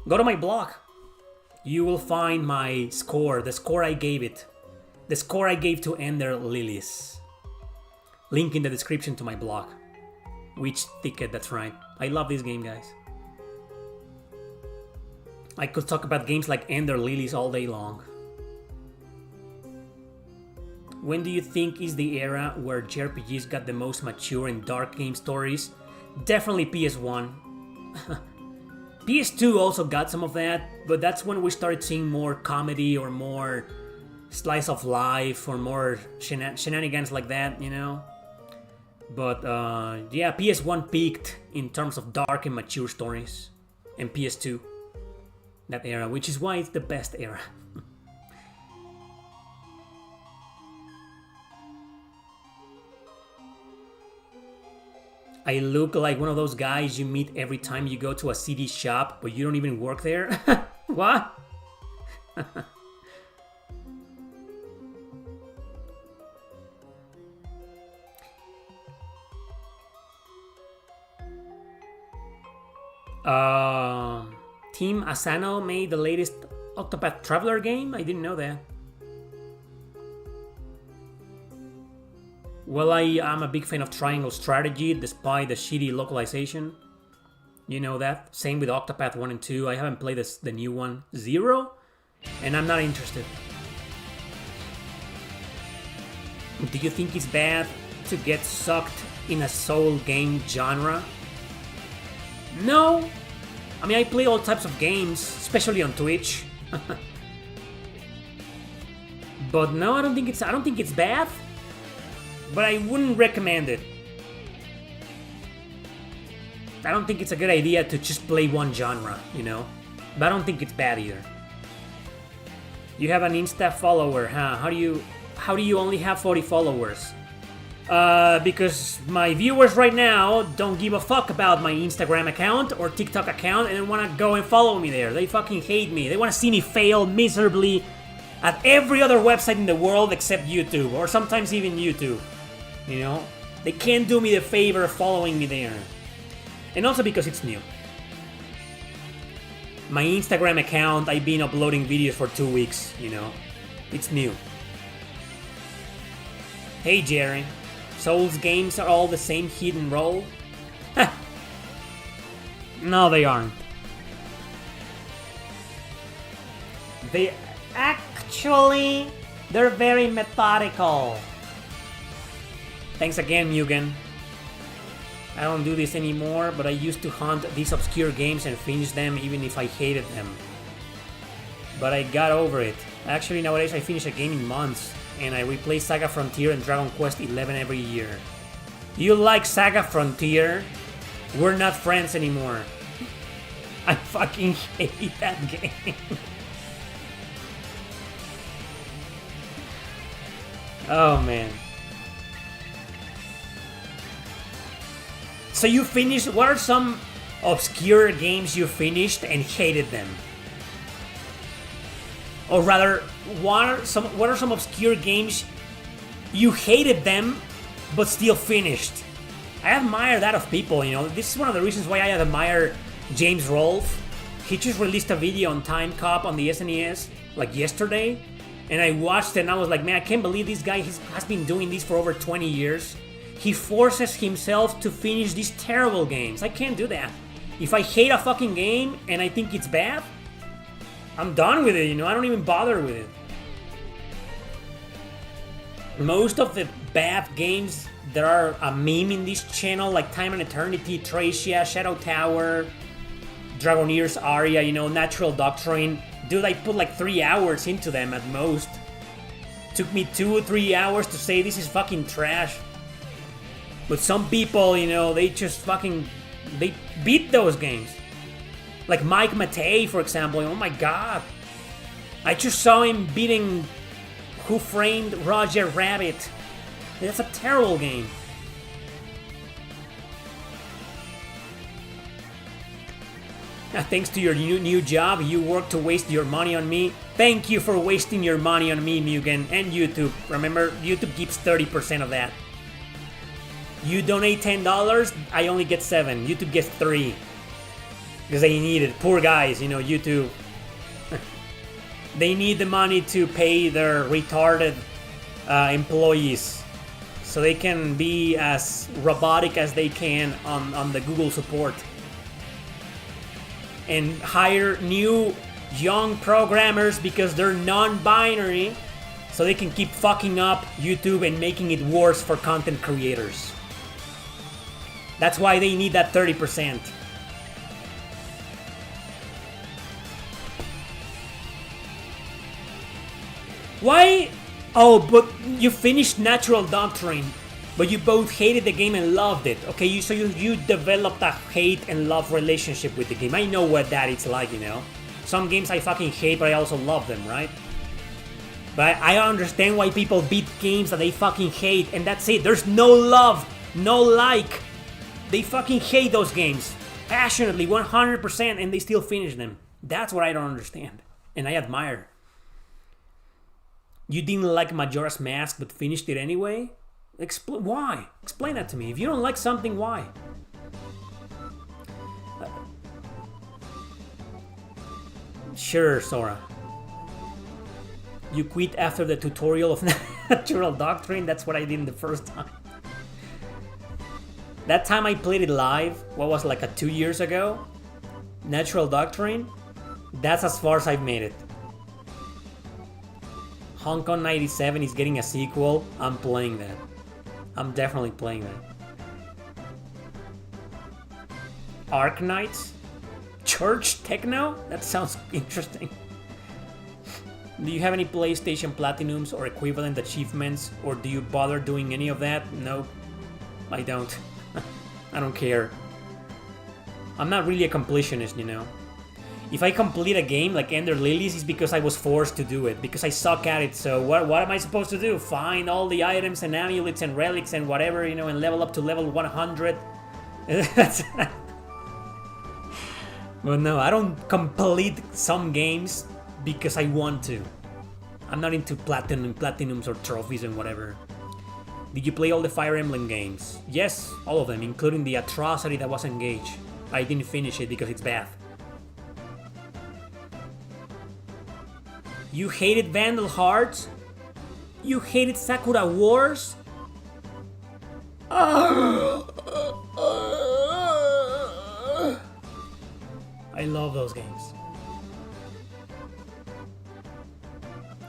Go to my blog. You will find my score, the score I gave it. The score I gave to Ender Lilies. Link in the description to my blog. Which ticket, that's right. I love this game, guys. I could talk about games like Ender Lilies all day long. When do you think is the era where JRPGs got the most mature and dark game stories? Definitely PS1. PS2 also got some of that, but that's when we started seeing more comedy or more slice of life or more shenanigans like that, you know? But yeah, PS1 peaked in terms of dark and mature stories, and PS2, that era, which is why it's the best era. I look like one of those guys you meet every time you go to a CD shop, but you don't even work there? What? Team Asano made the latest Octopath Traveler game? I didn't know that. Well, I'm a big fan of Triangle Strategy, despite the shitty localization. You know that. Same with Octopath 1 and 2. I haven't played the new one, 0, and I'm not interested. Do you think it's bad to get sucked in a soul game genre? No. I mean, I play all types of games, especially on Twitch. But no, I don't think it's bad. But I wouldn't recommend it. I don't think it's a good idea to just play one genre, you know? But I don't think it's bad either. You have an Insta follower, huh? How do you only have 40 followers? Because my viewers right now don't give a fuck about my Instagram account or TikTok account and they want to go and follow me there. They fucking hate me. They want to see me fail miserably at every other website in the world except YouTube, or sometimes even YouTube. You know? They can't do me the favor of following me there. And also because it's new. My Instagram account, I've been uploading videos for 2 weeks, you know? It's new. Hey Jerry, Souls games are all the same hidden role? No, they aren't. They're very methodical. Thanks again, Mugen. I don't do this anymore, but I used to hunt these obscure games and finish them even if I hated them. But I got over it. Actually, nowadays I finish a game in months, and I replay Saga Frontier and Dragon Quest XI every year. You like Saga Frontier? We're not friends anymore. I fucking hate that game. Oh man. So you finished, what are some obscure games you finished and hated them? Or rather, what are some obscure games you hated them but still finished? I admire that of people, you know. This is one of the reasons why I admire James Rolfe. He just released a video on Time Cop on the SNES like yesterday, and I watched it and I was like, man, I can't believe this guy has been doing this for over 20 years. He forces himself to finish these terrible games. I can't do that. If I hate a fucking game and I think it's bad, I'm done with it, you know? I don't even bother with it. Most of the bad games that are a meme in this channel, like Time and Eternity, Tracia, Shadow Tower, Dragoneer's Aria, you know, Natural Doctrine. Dude, I put like 3 hours into them at most. Took me 2 or 3 hours to say this is fucking trash. But some people, you know, they beat those games. Like Mike Matei, for example. Oh my god. I just saw him beating Who Framed Roger Rabbit. That's a terrible game. Thanks to your new job, you work to waste your money on me. Thank you for wasting your money on me, Mugen, and YouTube. Remember, YouTube keeps 30% of that. You donate $10, I only get 7. YouTube gets 3. Because they need it. Poor guys, you know, YouTube. They need the money to pay their retarded employees. So they can be as robotic as they can on the Google support. And hire new young programmers because they're non-binary. So they can keep fucking up YouTube and making it worse for content creators. That's why they need that 30%. Why? Oh, but you finished Natural Doctrine, but you both hated the game and loved it. Okay, so you developed a hate and love relationship with the game. I know what that it's like, you know. Some games I fucking hate, but I also love them, right? But I understand why people beat games that they fucking hate, and that's it. There's no love, no like. They fucking hate those games passionately, 100%, and they still finish them. That's what I don't understand, and I admire. You didn't like Majora's Mask, but finished it anyway? Why? Explain that to me. If you don't like something, why? Sure, Sora. You quit after the tutorial of Natural Doctrine? That's what I did the first time. That time I played it live, what was like 2 years ago? Natural Doctrine? That's as far as I've made it. Hong Kong 97 is getting a sequel. I'm playing that. I'm definitely playing that. Arc Knights? Church Techno? That sounds interesting. Do you have any PlayStation Platinums or equivalent achievements, or do you bother doing any of that? No, I don't. I don't care. I'm not really a completionist, you know. If I complete a game like Ender Lilies, it's because I was forced to do it, because I suck at it. So what am I supposed to do? Find all the items and amulets and relics and whatever, you know, and level up to level 100? But no, I don't complete some games because I want to. I'm not into platinums or trophies and whatever. Did you play all the Fire Emblem games? Yes, all of them, including the atrocity that was Engage. I didn't finish it because it's bad. You hated Vandal Hearts? You hated Sakura Wars? I love those games.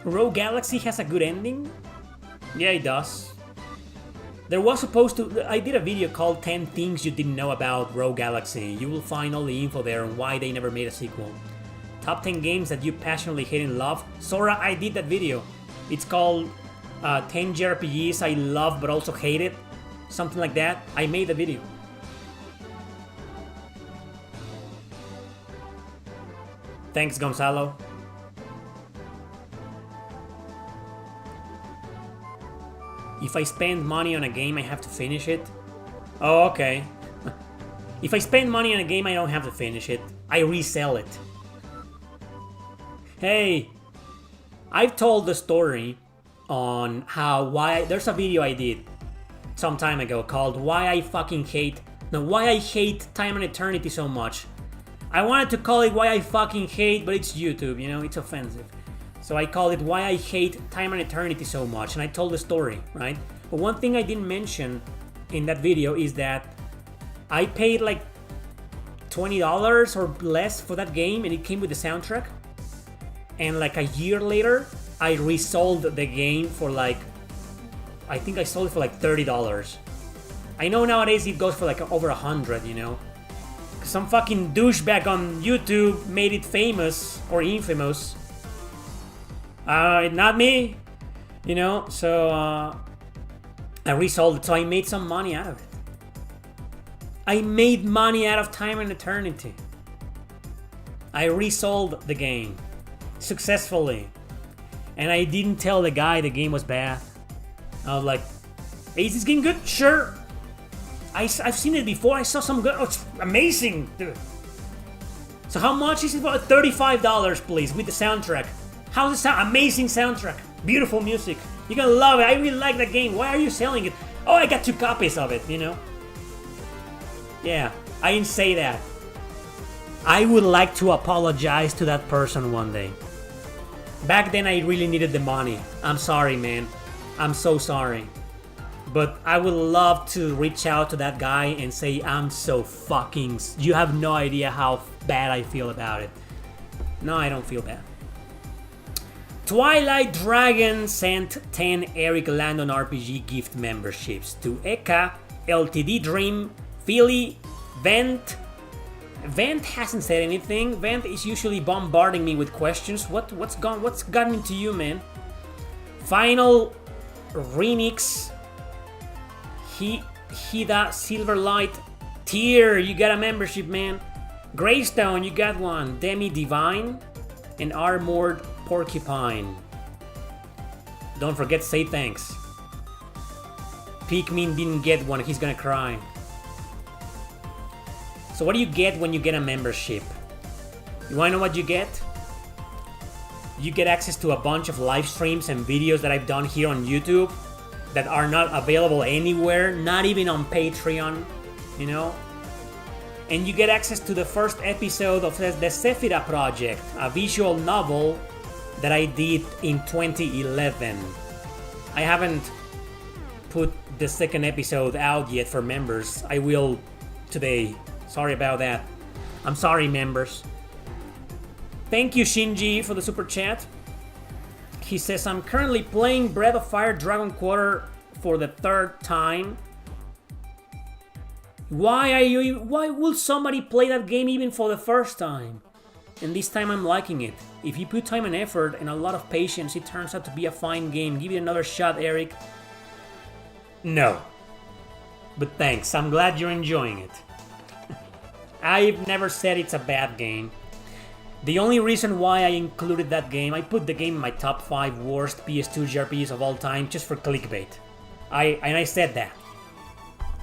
Rogue Galaxy has a good ending? Yeah, it does. There was supposed to... I did a video called 10 Things You Didn't Know About Rogue Galaxy. You will find all the info there on why they never made a sequel. Top 10 games that you passionately hate and love. Sora, I did that video. It's called 10 JRPGs I love but also hated. Something like that. I made the video. Thanks, Gonzalo. If I spend money on a game, I have to finish it? Oh, okay. If I spend money on a game, I don't have to finish it. I resell it. Hey, I've told the story on why there's a video I did some time ago called why I hate Time and Eternity so much. I wanted to call it why I fucking hate, but it's YouTube, you know, it's offensive. So I called it why I hate Time and Eternity so much, and I told the story, right? But one thing I didn't mention in that video is that I paid like $20 or less for that game, and it came with the soundtrack. And like a year later, I resold the game for like, I think I sold it for like $30. I know nowadays it goes for like over 100, you know. Some fucking douchebag on YouTube made it famous or infamous. Not me, you know. So I resold it, so I made some money out of it. I made money out of Time and Eternity. I resold the game successfully, and I didn't tell the guy the game was bad. I was like, hey, is this game good? Sure. I've seen it before. I saw some good. Oh, it's amazing, dude. So how much is it? About $35, please, with the soundtrack. How's it sound? Amazing soundtrack. Beautiful music. You're gonna love it. I really like the game. Why are you selling it? Oh, I got 2 copies of it, you know? Yeah, I didn't say that. I would like to apologize to that person one day. Back then, I really needed the money. I'm sorry, man. I'm so sorry. But I would love to reach out to that guy and say, I'm so fucking... You have no idea how bad I feel about it. No, I don't feel bad. Twilight Dragon sent 10 Eric Landon RPG gift memberships to Eka, LTD Dream, Philly, Vent. Vent hasn't said anything. Vent is usually bombarding me with questions. What's gotten into you, man? Final Remix. Hida Silverlight. Tier, you got a membership, man. Greystone, you got one. Demi Divine. And Armored Porcupine. Don't forget to say thanks. Pikmin didn't get one, he's gonna cry. So what do you get when you get a membership? You wanna know what you get? You get access to a bunch of live streams and videos that I've done here on YouTube that are not available anywhere, not even on Patreon, you know? And you get access to the first episode of the Sephira Project, a visual novel that I did in 2011. I haven't put the second episode out yet for members. I will today. Sorry about that. I'm sorry, members. Thank you, Shinji, for the super chat. He says, I'm currently playing Breath of Fire Dragon Quarter for the third time. Why will somebody play that game even for the first time? And this time I'm liking it. If you put time and effort and a lot of patience, it turns out to be a fine game. Give it another shot, Eric. No. But thanks, I'm glad you're enjoying it. I've never said it's a bad game. The only reason why I included that game, I put the game in my top 5 worst PS2 JRPGs of all time just for clickbait. I said that.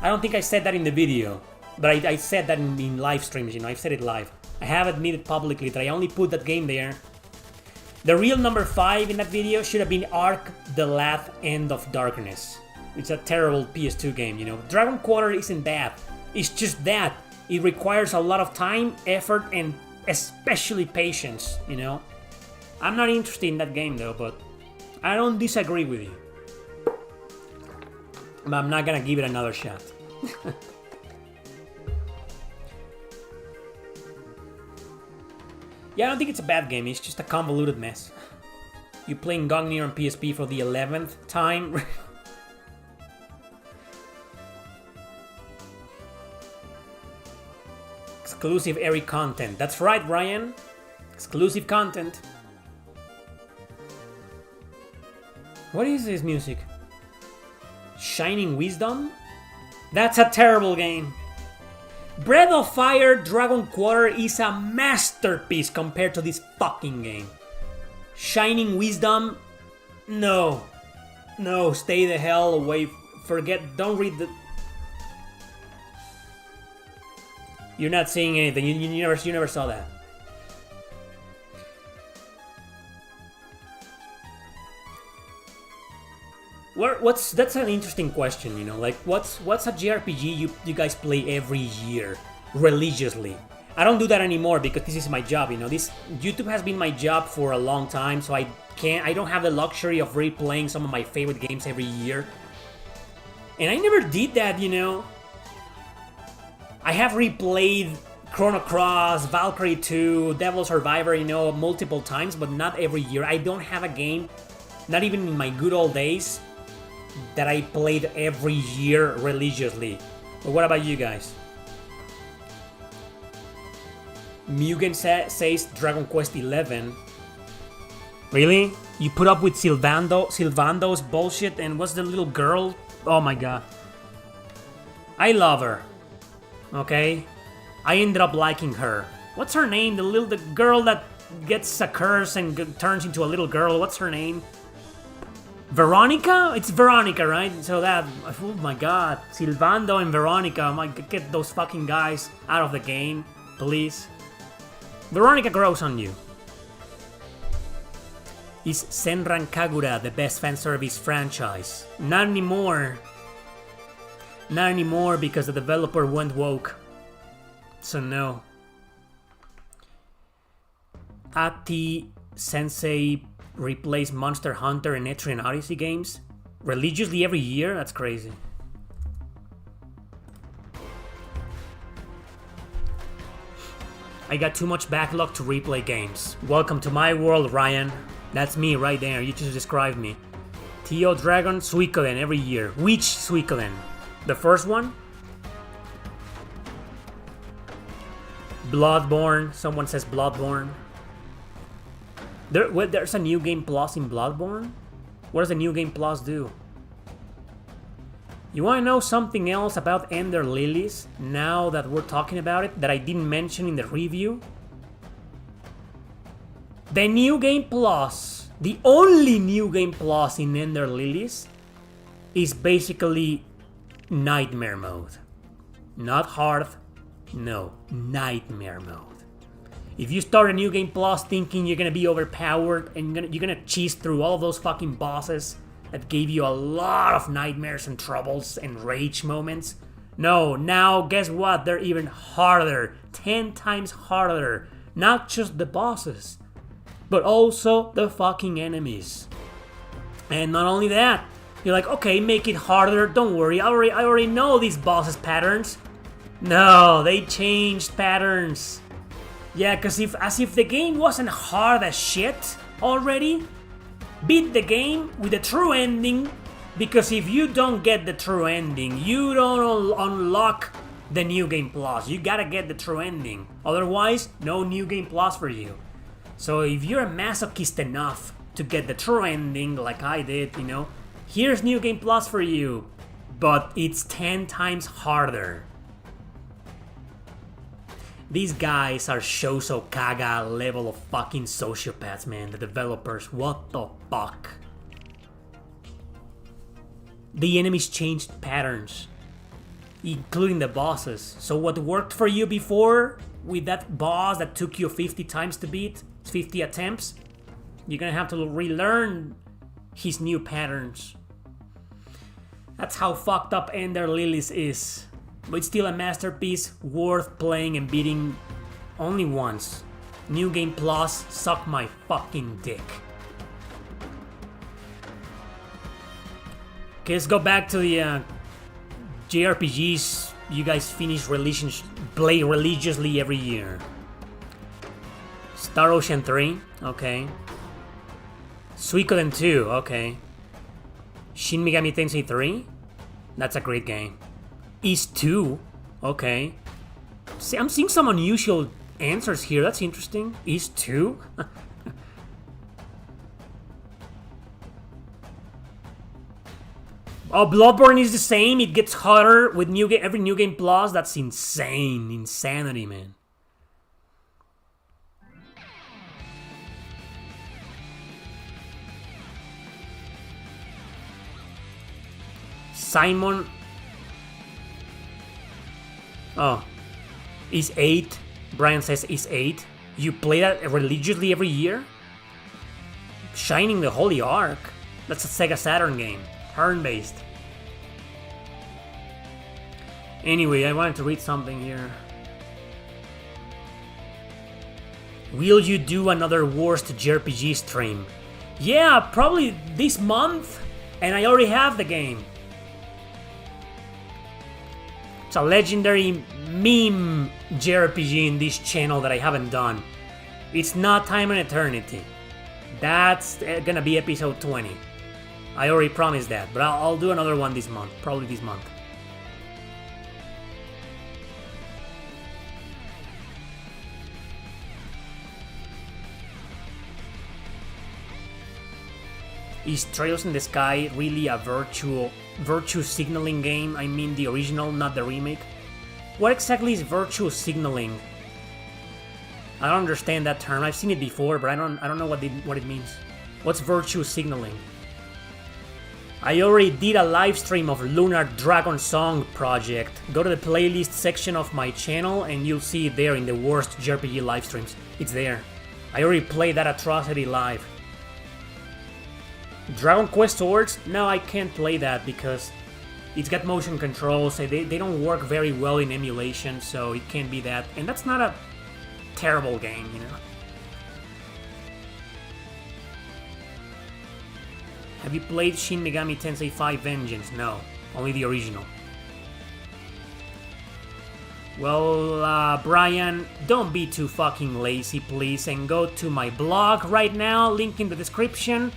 I don't think I said that in the video, but I said that in live streams, you know, I've said it live. I have admitted publicly that I only put that game there. The real number 5 in that video should have been Ark: The Last End of Darkness. It's a terrible PS2 game, you know. Dragon Quarter isn't bad. It's just that. It requires a lot of time, effort, and especially patience, you know. I'm not interested in that game though, but I don't disagree with you. But I'm not gonna give it another shot. Yeah, I don't think it's a bad game, it's just a convoluted mess. You playing Gungnir on PSP for the 11th time? Exclusive Airy content. That's right, Ryan. Exclusive content. What is this music? Shining Wisdom? That's a terrible game. Breath of Fire Dragon Quarter is a masterpiece compared to this fucking game. Shining Wisdom? No. No, stay the hell away. Forget, don't read the... You're not seeing anything. You never saw that. That's an interesting question, you know. Like, what's a JRPG you guys play every year religiously? I don't do that anymore because this is my job, you know. This YouTube has been my job for a long time, so I don't have the luxury of replaying some of my favorite games every year. And I never did that, you know. I have replayed Chrono Cross, Valkyrie 2, Devil Survivor, you know, multiple times, but not every year. I don't have a game, not even in my good old days, that I played every year religiously. But what about you guys? Mugen says Dragon Quest XI. Really? You put up with Sylvando's bullshit, and what's the little girl? Oh my god. I love her. Okay? I ended up liking her. What's her name? The girl that gets a curse and turns into a little girl. What's her name? Veronica? It's Veronica, right? So that... Oh my god. Sylvando and Veronica. Get those fucking guys out of the game, please. Veronica grows on you. Is Senran Kagura the best fanservice franchise? Not anymore. Not anymore because the developer went woke. So no. Ati Sensei replays Monster Hunter and Etrian Odyssey games religiously every year? That's crazy. I got too much backlog to replay games. Welcome to my world, Ryan. That's me right there. You just described me. Tio Dragon, Suikoden every year. Which Suikoden? The first one? Bloodborne. Someone says Bloodborne. There's a new game plus in Bloodborne? What does the New Game Plus do? You want to know something else about Ender Lilies, now that we're talking about it, that I didn't mention in the review? The New Game Plus, the only New Game Plus in Ender Lilies, is basically Nightmare Mode. Not hard, no, Nightmare Mode. If you start a New Game Plus thinking you're gonna be overpowered and you're gonna cheese through all those fucking bosses that gave you a lot of nightmares and troubles and rage moments, no, now guess what? They're even harder, 10 times harder. Not just the bosses, but also the fucking enemies. And not only that, you're like, okay, make it harder, don't worry, I already know these bosses' patterns. No, they changed patterns. Yeah, cause as if the game wasn't hard as shit already, beat the game with a true ending, because if you don't get the true ending, you don't unlock the New Game Plus. You gotta get the true ending. Otherwise, no New Game Plus for you. So if you're a masochist enough to get the true ending, like I did, you know, here's New Game Plus for you, but it's 10 times harder. These guys are Shoujo Kaga level of fucking sociopaths, man. The developers, what the fuck? The enemies changed patterns, including the bosses. So what worked for you before with that boss that took you 50 times to beat, 50 attempts, you're gonna have to relearn his new patterns. That's how fucked up Ender Lilies is. But it's still a masterpiece worth playing and beating only once. New Game Plus, suck my fucking dick. Okay, let's go back to the JRPGs you guys play religiously every year. Star Ocean 3, okay. Suikoden 2, okay. Shin Megami Tensei 3, that's a great game. East 2, okay. See, I'm seeing some unusual answers here, that's interesting. East 2? Oh, Bloodborne is the same, it gets hotter with every New Game Plus. That's insane, insanity, man. Simon... Oh, is 8. Brian says is 8. You play that religiously every year? Shining the Holy Ark. That's a Sega Saturn game. Turn-based. Anyway, I wanted to read something here. Will you do another worst JRPG stream? Yeah, probably this month. And I already have the game. It's a legendary meme JRPG in this channel that I haven't done. It's not Time and Eternity. That's gonna be episode 20. I already promised that, but I'll do another one this month. Probably this month. Is Trails in the Sky really a virtue signaling game? I mean the original, not the remake. What exactly is virtue signaling? I don't understand that term. I've seen it before, but I don't know what it means. What's virtue signaling? I already did a live stream of Lunar Dragon Song project. Go to the playlist section of my channel and you'll see it there in the worst JRPG live streams. It's there. I already played that atrocity live. Dragon Quest Swords? No, I can't play that because it's got motion controls. They don't work very well in emulation, so it can't be that. And that's not a terrible game, you know. Have you played Shin Megami Tensei 5 Vengeance? No, only the original. Well, Brian, don't be too fucking lazy, please, and go to my blog right now, link in the description.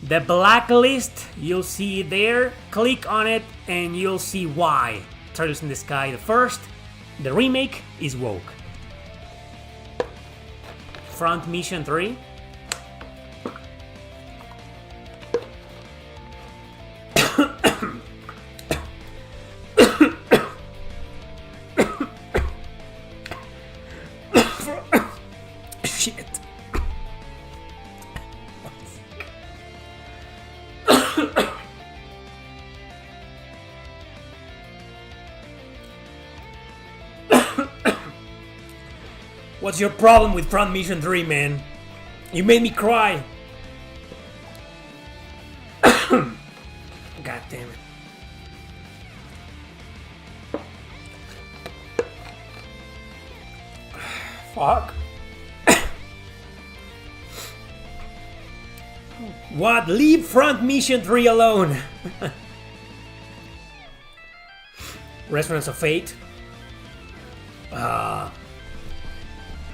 The blacklist, you'll see it there. Click on it and you'll see why Turtles in the Sky the first, the remake, is woke. Front Mission 3. shit. What's your problem with Front Mission 3, man? You made me cry. God damn it. Fuck. What? Leave Front Mission 3 alone. Resonance of Fate.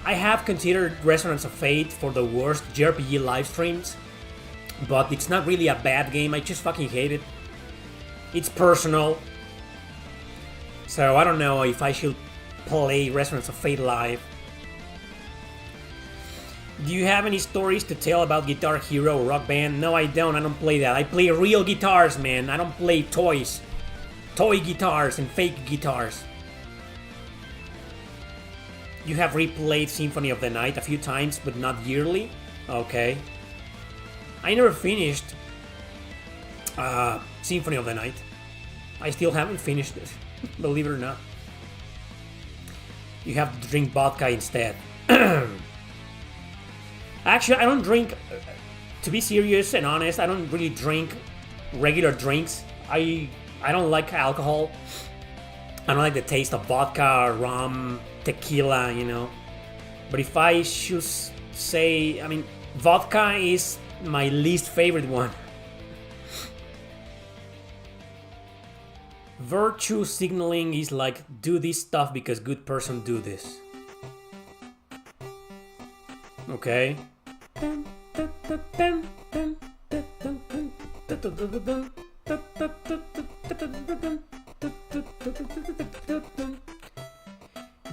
I have considered Resonance of Fate for the worst JRPG live streams, but it's not really a bad game, I just fucking hate it. It's personal. So I don't know if I should play Resonance of Fate live. Do you have any stories to tell about Guitar Hero or Rock Band? No, I don't play that. I play real guitars, man. I don't play toys. Toy guitars and fake guitars. You have replayed Symphony of the Night a few times, but not yearly? Okay. I never finished Symphony of the Night. I still haven't finished it, believe it or not. You have to drink vodka instead. Actually, I don't drink, to be serious and honest, I don't really drink regular drinks. I don't like alcohol. I don't like the taste of vodka, rum, tequila, you know. But if I should say, I mean, vodka is my least favorite one. Virtue signaling is like, do this stuff because good person do this. Okay.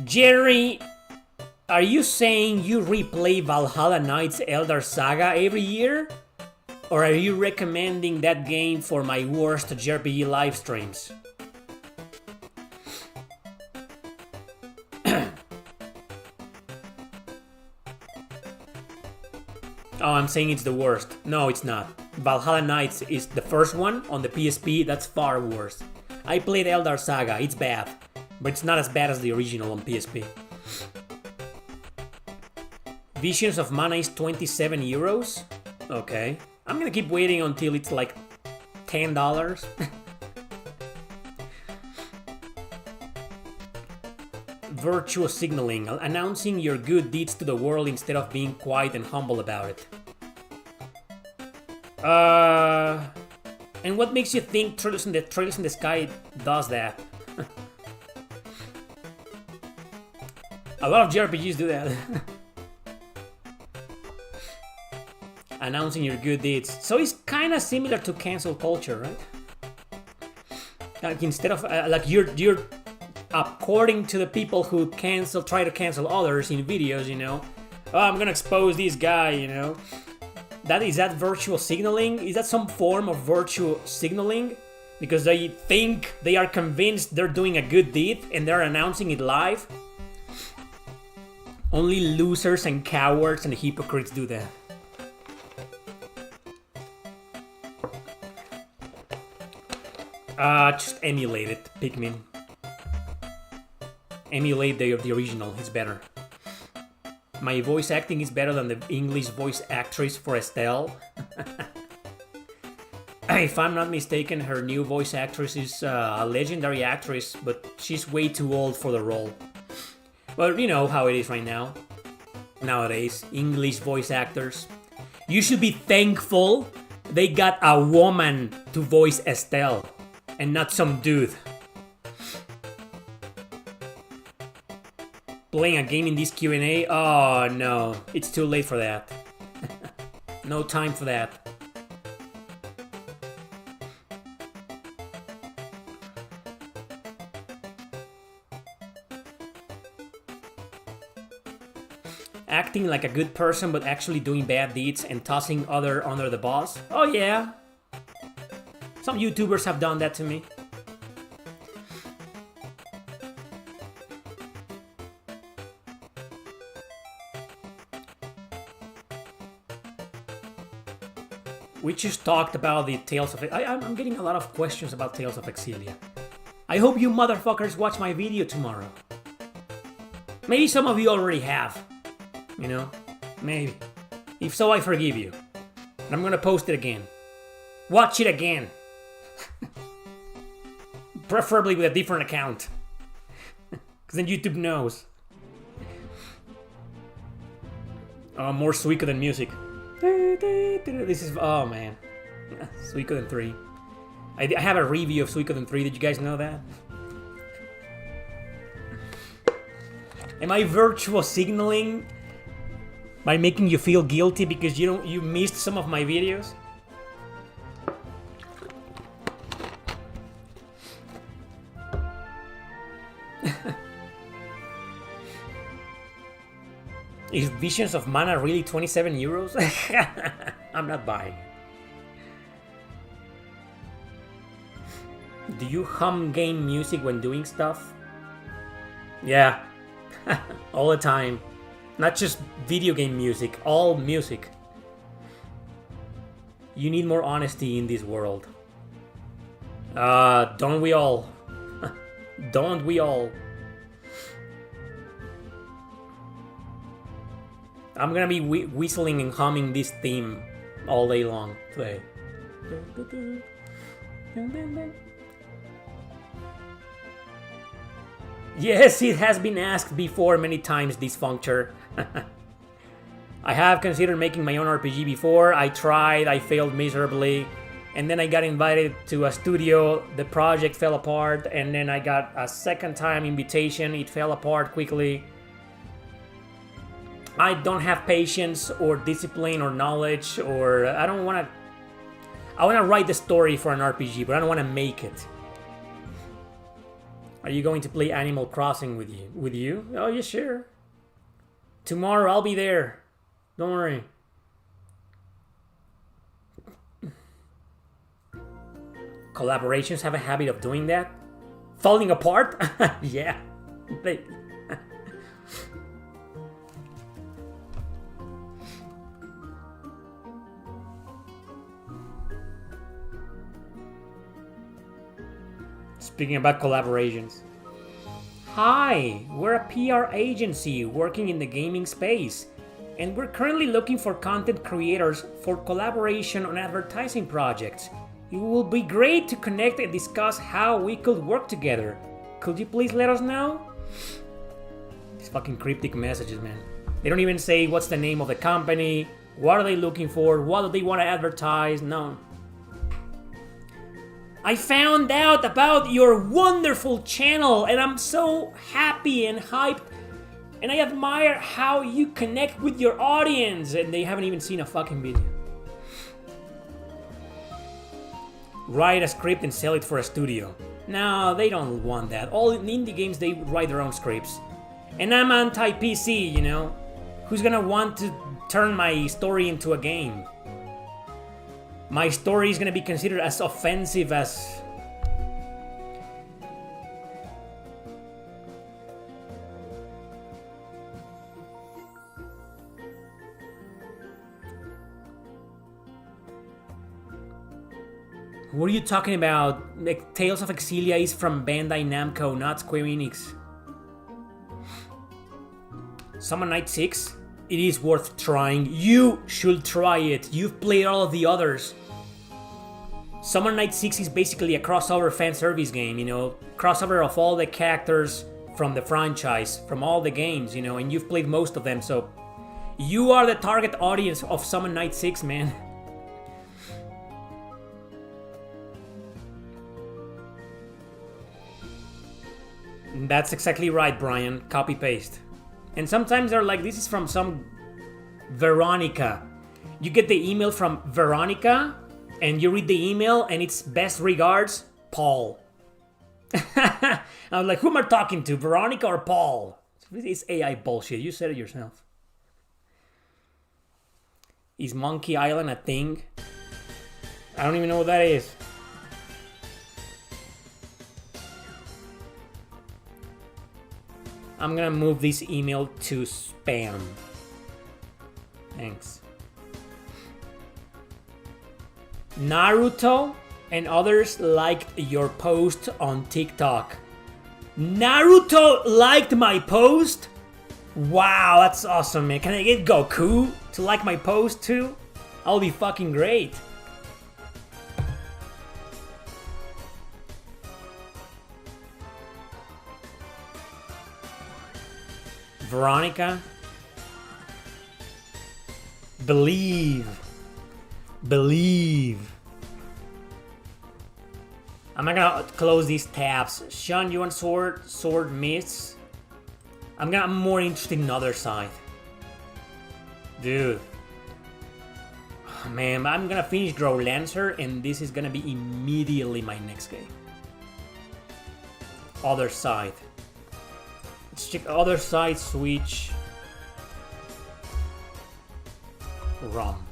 Jerry, are you saying you replay Valhalla Knights Eldar Saga every year? Or are you recommending that game for my worst JRPG live streams? Oh, I'm saying it's the worst. No, it's not. Valhalla Knights is the first one on the PSP, that's far worse. I played Eldar Saga, it's bad. But it's not as bad as the original on PSP. Visions of Mana is 27 euros? Okay. I'm gonna keep waiting until it's like $10. Virtual signaling, announcing your good deeds to the world instead of being quiet and humble about it. And what makes you think Trails in the Sky does that? A lot of JRPGs do that. Announcing your good deeds. So it's kind of similar to cancel culture, right? Like instead of like you're according to the people who try to cancel others in videos, you know. Oh, I'm gonna expose this guy, you know. Is that virtual signaling? Is that some form of virtual signaling? Because they think they are convinced they're doing a good deed and they're announcing it live? Only losers and cowards and hypocrites do that. Just emulate it, Pikmin. Emulate the original, it's better. My voice acting is better than the English voice actress for Estelle. If I'm not mistaken, her new voice actress is a legendary actress, but she's way too old for the role. Well, you know how it is right now. Nowadays, English voice actors. You should be thankful they got a woman to voice Estelle, and not some dude. Playing a game in this Q&A? Oh no, it's too late for that. No time for that. Acting like a good person but actually doing bad deeds and tossing other under the bus? Oh yeah. Some YouTubers have done that to me. We just talked about the Tales of... I'm getting a lot of questions about Tales of Exilia. I hope you motherfuckers watch my video tomorrow. Maybe some of you already have. You know? Maybe. If so, I forgive you. And I'm gonna post it again. Watch it again. Preferably with a different account. Because then YouTube knows. Oh, more Suikoden music. This is... Oh, man. Suikoden 3. I have a review of Suikoden 3. Did you guys know that? Am I virtual signaling by making you feel guilty because you missed some of my videos? Is Visions of Mana really 27 euros? I'm not buying. Do you hum game music when doing stuff? Yeah. All the time. Not just video game music, all music. You need more honesty in this world. Don't we all? Don't we all? I'm gonna be whistling and humming this theme all day long today. Yes, it has been asked before many times, this functure. I have considered making my own RPG before. I tried, I failed miserably. And then I got invited to a studio, the project fell apart, and then I got a second time invitation, it fell apart quickly. I don't have patience or discipline or knowledge, or I don't want to... I want to write the story for an RPG, but I don't want to make it. Are you going to play Animal Crossing with you? With you? Oh, yeah, sure. Tomorrow I'll be there. Don't worry. Collaborations have a habit of doing that? Falling apart? Yeah. Speaking about collaborations. Hi, we're a PR agency working in the gaming space, and we're currently looking for content creators for collaboration on advertising projects. It will be great to connect and discuss how we could work together. Could you please let us know? These fucking cryptic messages, man. They don't even say what's the name of the company, what are they looking for, what do they want to advertise, no. I found out about your wonderful channel and I'm so happy and hyped and I admire how you connect with your audience, and they haven't even seen a fucking video. Write a script and sell it for a studio. No, they don't want that. All in indie games, they write their own scripts. And I'm anti-PC, you know? Who's gonna want to turn my story into a game? My story is gonna be considered as offensive as... What are you talking about? Like, Tales of Exilia is from Bandai Namco, not Square Enix. Summon Night 6? It is worth trying. You should try it. You've played all of the others. Summon Night 6 is basically a crossover fan service game, you know, crossover of all the characters from the franchise, from all the games, you know, and you've played most of them, so you are the target audience of Summon Night 6, man. That's exactly right, Brian. Copy paste. And sometimes they're like, this is from some Veronica. You get the email from Veronica, and you read the email, and it's best regards, Paul. I was like, who am I talking to, Veronica or Paul? It's AI bullshit. You said it yourself. Is Monkey Island a thing? I don't even know what that is. I'm gonna move this email to spam. Thanks. Naruto and others liked your post on TikTok. Naruto liked my post? Wow, that's awesome, man. Can I get Goku to like my post too? I'll be fucking great. Veronica. Believe. I'm not gonna close these tabs. Sean, you want sword? Sword miss? I'm more interested in other side. Dude. Oh, man, I'm gonna finish Grow Lancer and this is gonna be immediately my next game. Other side. Let's check other side, switch. ROM.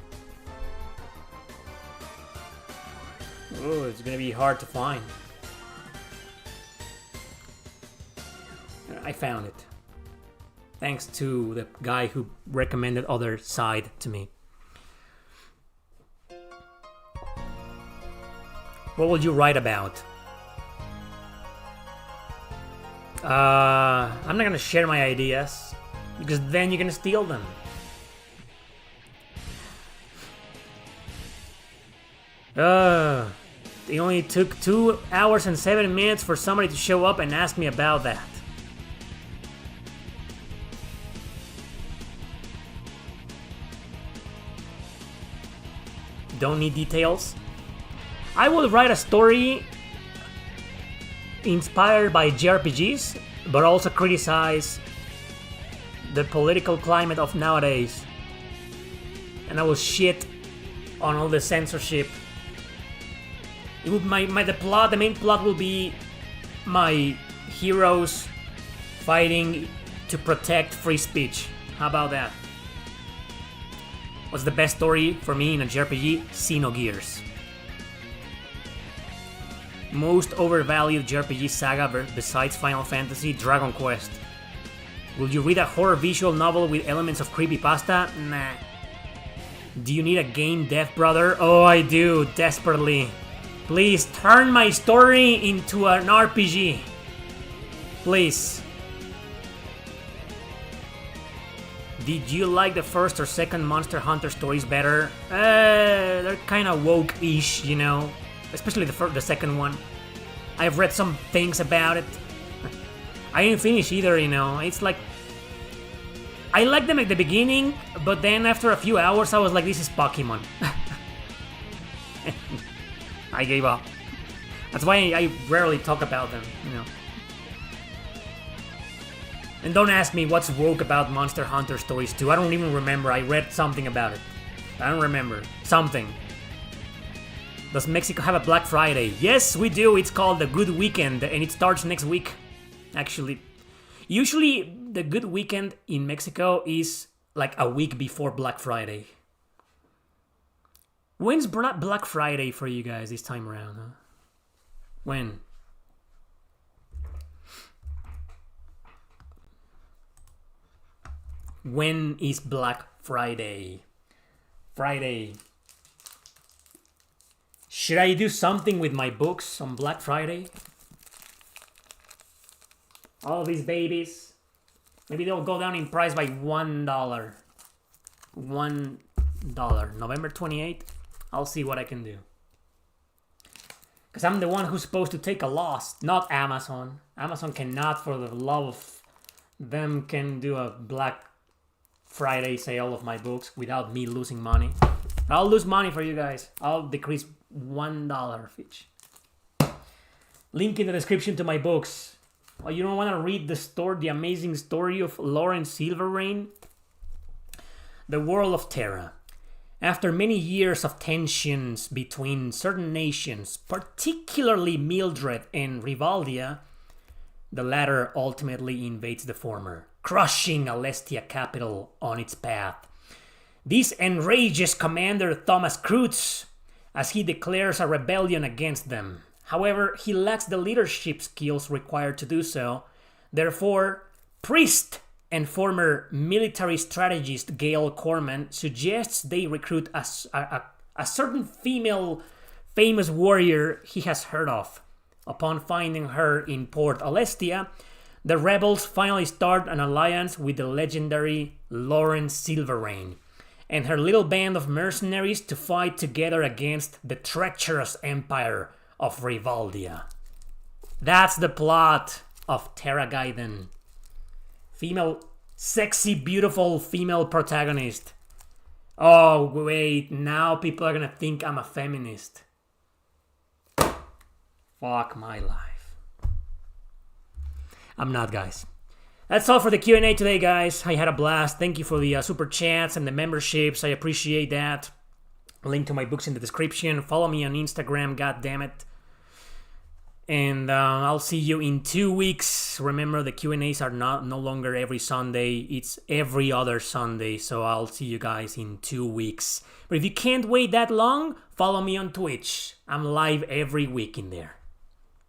Oh, it's gonna be hard to find. I found it. Thanks to the guy who recommended other side to me. What would you write about? I'm not gonna share my ideas because then you're gonna steal them. It only took 2 hours and 7 minutes for somebody to show up and ask me about that. Don't need details. I will write a story inspired by JRPGs, but also criticize the political climate of nowadays. And I will shit on all the censorship. It would the main plot will be my heroes fighting to protect free speech. How about that? What's the best story for me in a JRPG? Xenogears. Most overvalued JRPG saga besides Final Fantasy, Dragon Quest. Will you read a horror visual novel with elements of creepypasta? Nah. Do you need a game dev, brother? Oh, I do, desperately. Please turn my story into an RPG. Please. Did you like the first or second Monster Hunter stories better? They're kind of woke-ish, you know. Especially the second one. I've read some things about it. I didn't finish either, you know. It's like... I liked them at the beginning, but then after a few hours I was like, this is Pokemon. I gave up. That's why I rarely talk about them, you know. And don't ask me what's woke about Monster Hunter stories 2. I don't even remember. I read something about it. I don't remember. Something. Does Mexico have a Black Friday? Yes, we do. It's called the Good Weekend, and it starts next week. Actually, usually the Good Weekend in Mexico is like a week before Black Friday. When's Black Friday for you guys this time around, huh? When? When is Black Friday? Friday. Should I do something with my books on Black Friday? All these babies. Maybe they'll go down in price by $1. $1. November 28th. I'll see what I can do. Because I'm the one who's supposed to take a loss, not Amazon. Amazon cannot, for the love of them, can do a Black Friday sale of my books without me losing money. I'll lose money for you guys. I'll decrease $1 each. Link in the description to my books. Oh, you don't want to read the amazing story of Lauren Silverrain? The World of Terra. After many years of tensions between certain nations, particularly Mildred and Rivaldia, the latter ultimately invades the former, crushing Alestia capital on its path. This enrages Commander Thomas Kreutz as he declares a rebellion against them. However, he lacks the leadership skills required to do so. Therefore, Priest and former military strategist Gail Corman suggests they recruit a certain female famous warrior he has heard of. Upon finding her in Port Alestia, the rebels finally start an alliance with the legendary Lauren Silverrain and her little band of mercenaries to fight together against the treacherous empire of Rivaldia. That's the plot of Terra Gaiden. Female, sexy, beautiful female protagonist. Oh, wait, now people are gonna think I'm a feminist. Fuck my life. I'm not, guys. That's all for the Q&A today, guys. I had a blast. Thank you for the super chats and the memberships. I appreciate that. Link to my books in the description. Follow me on Instagram, goddammit. And I'll see you in 2 weeks. Remember, the Q&As are no longer every Sunday. It's every other Sunday. So I'll see you guys in 2 weeks. But if you can't wait that long, follow me on Twitch. I'm live every week in there.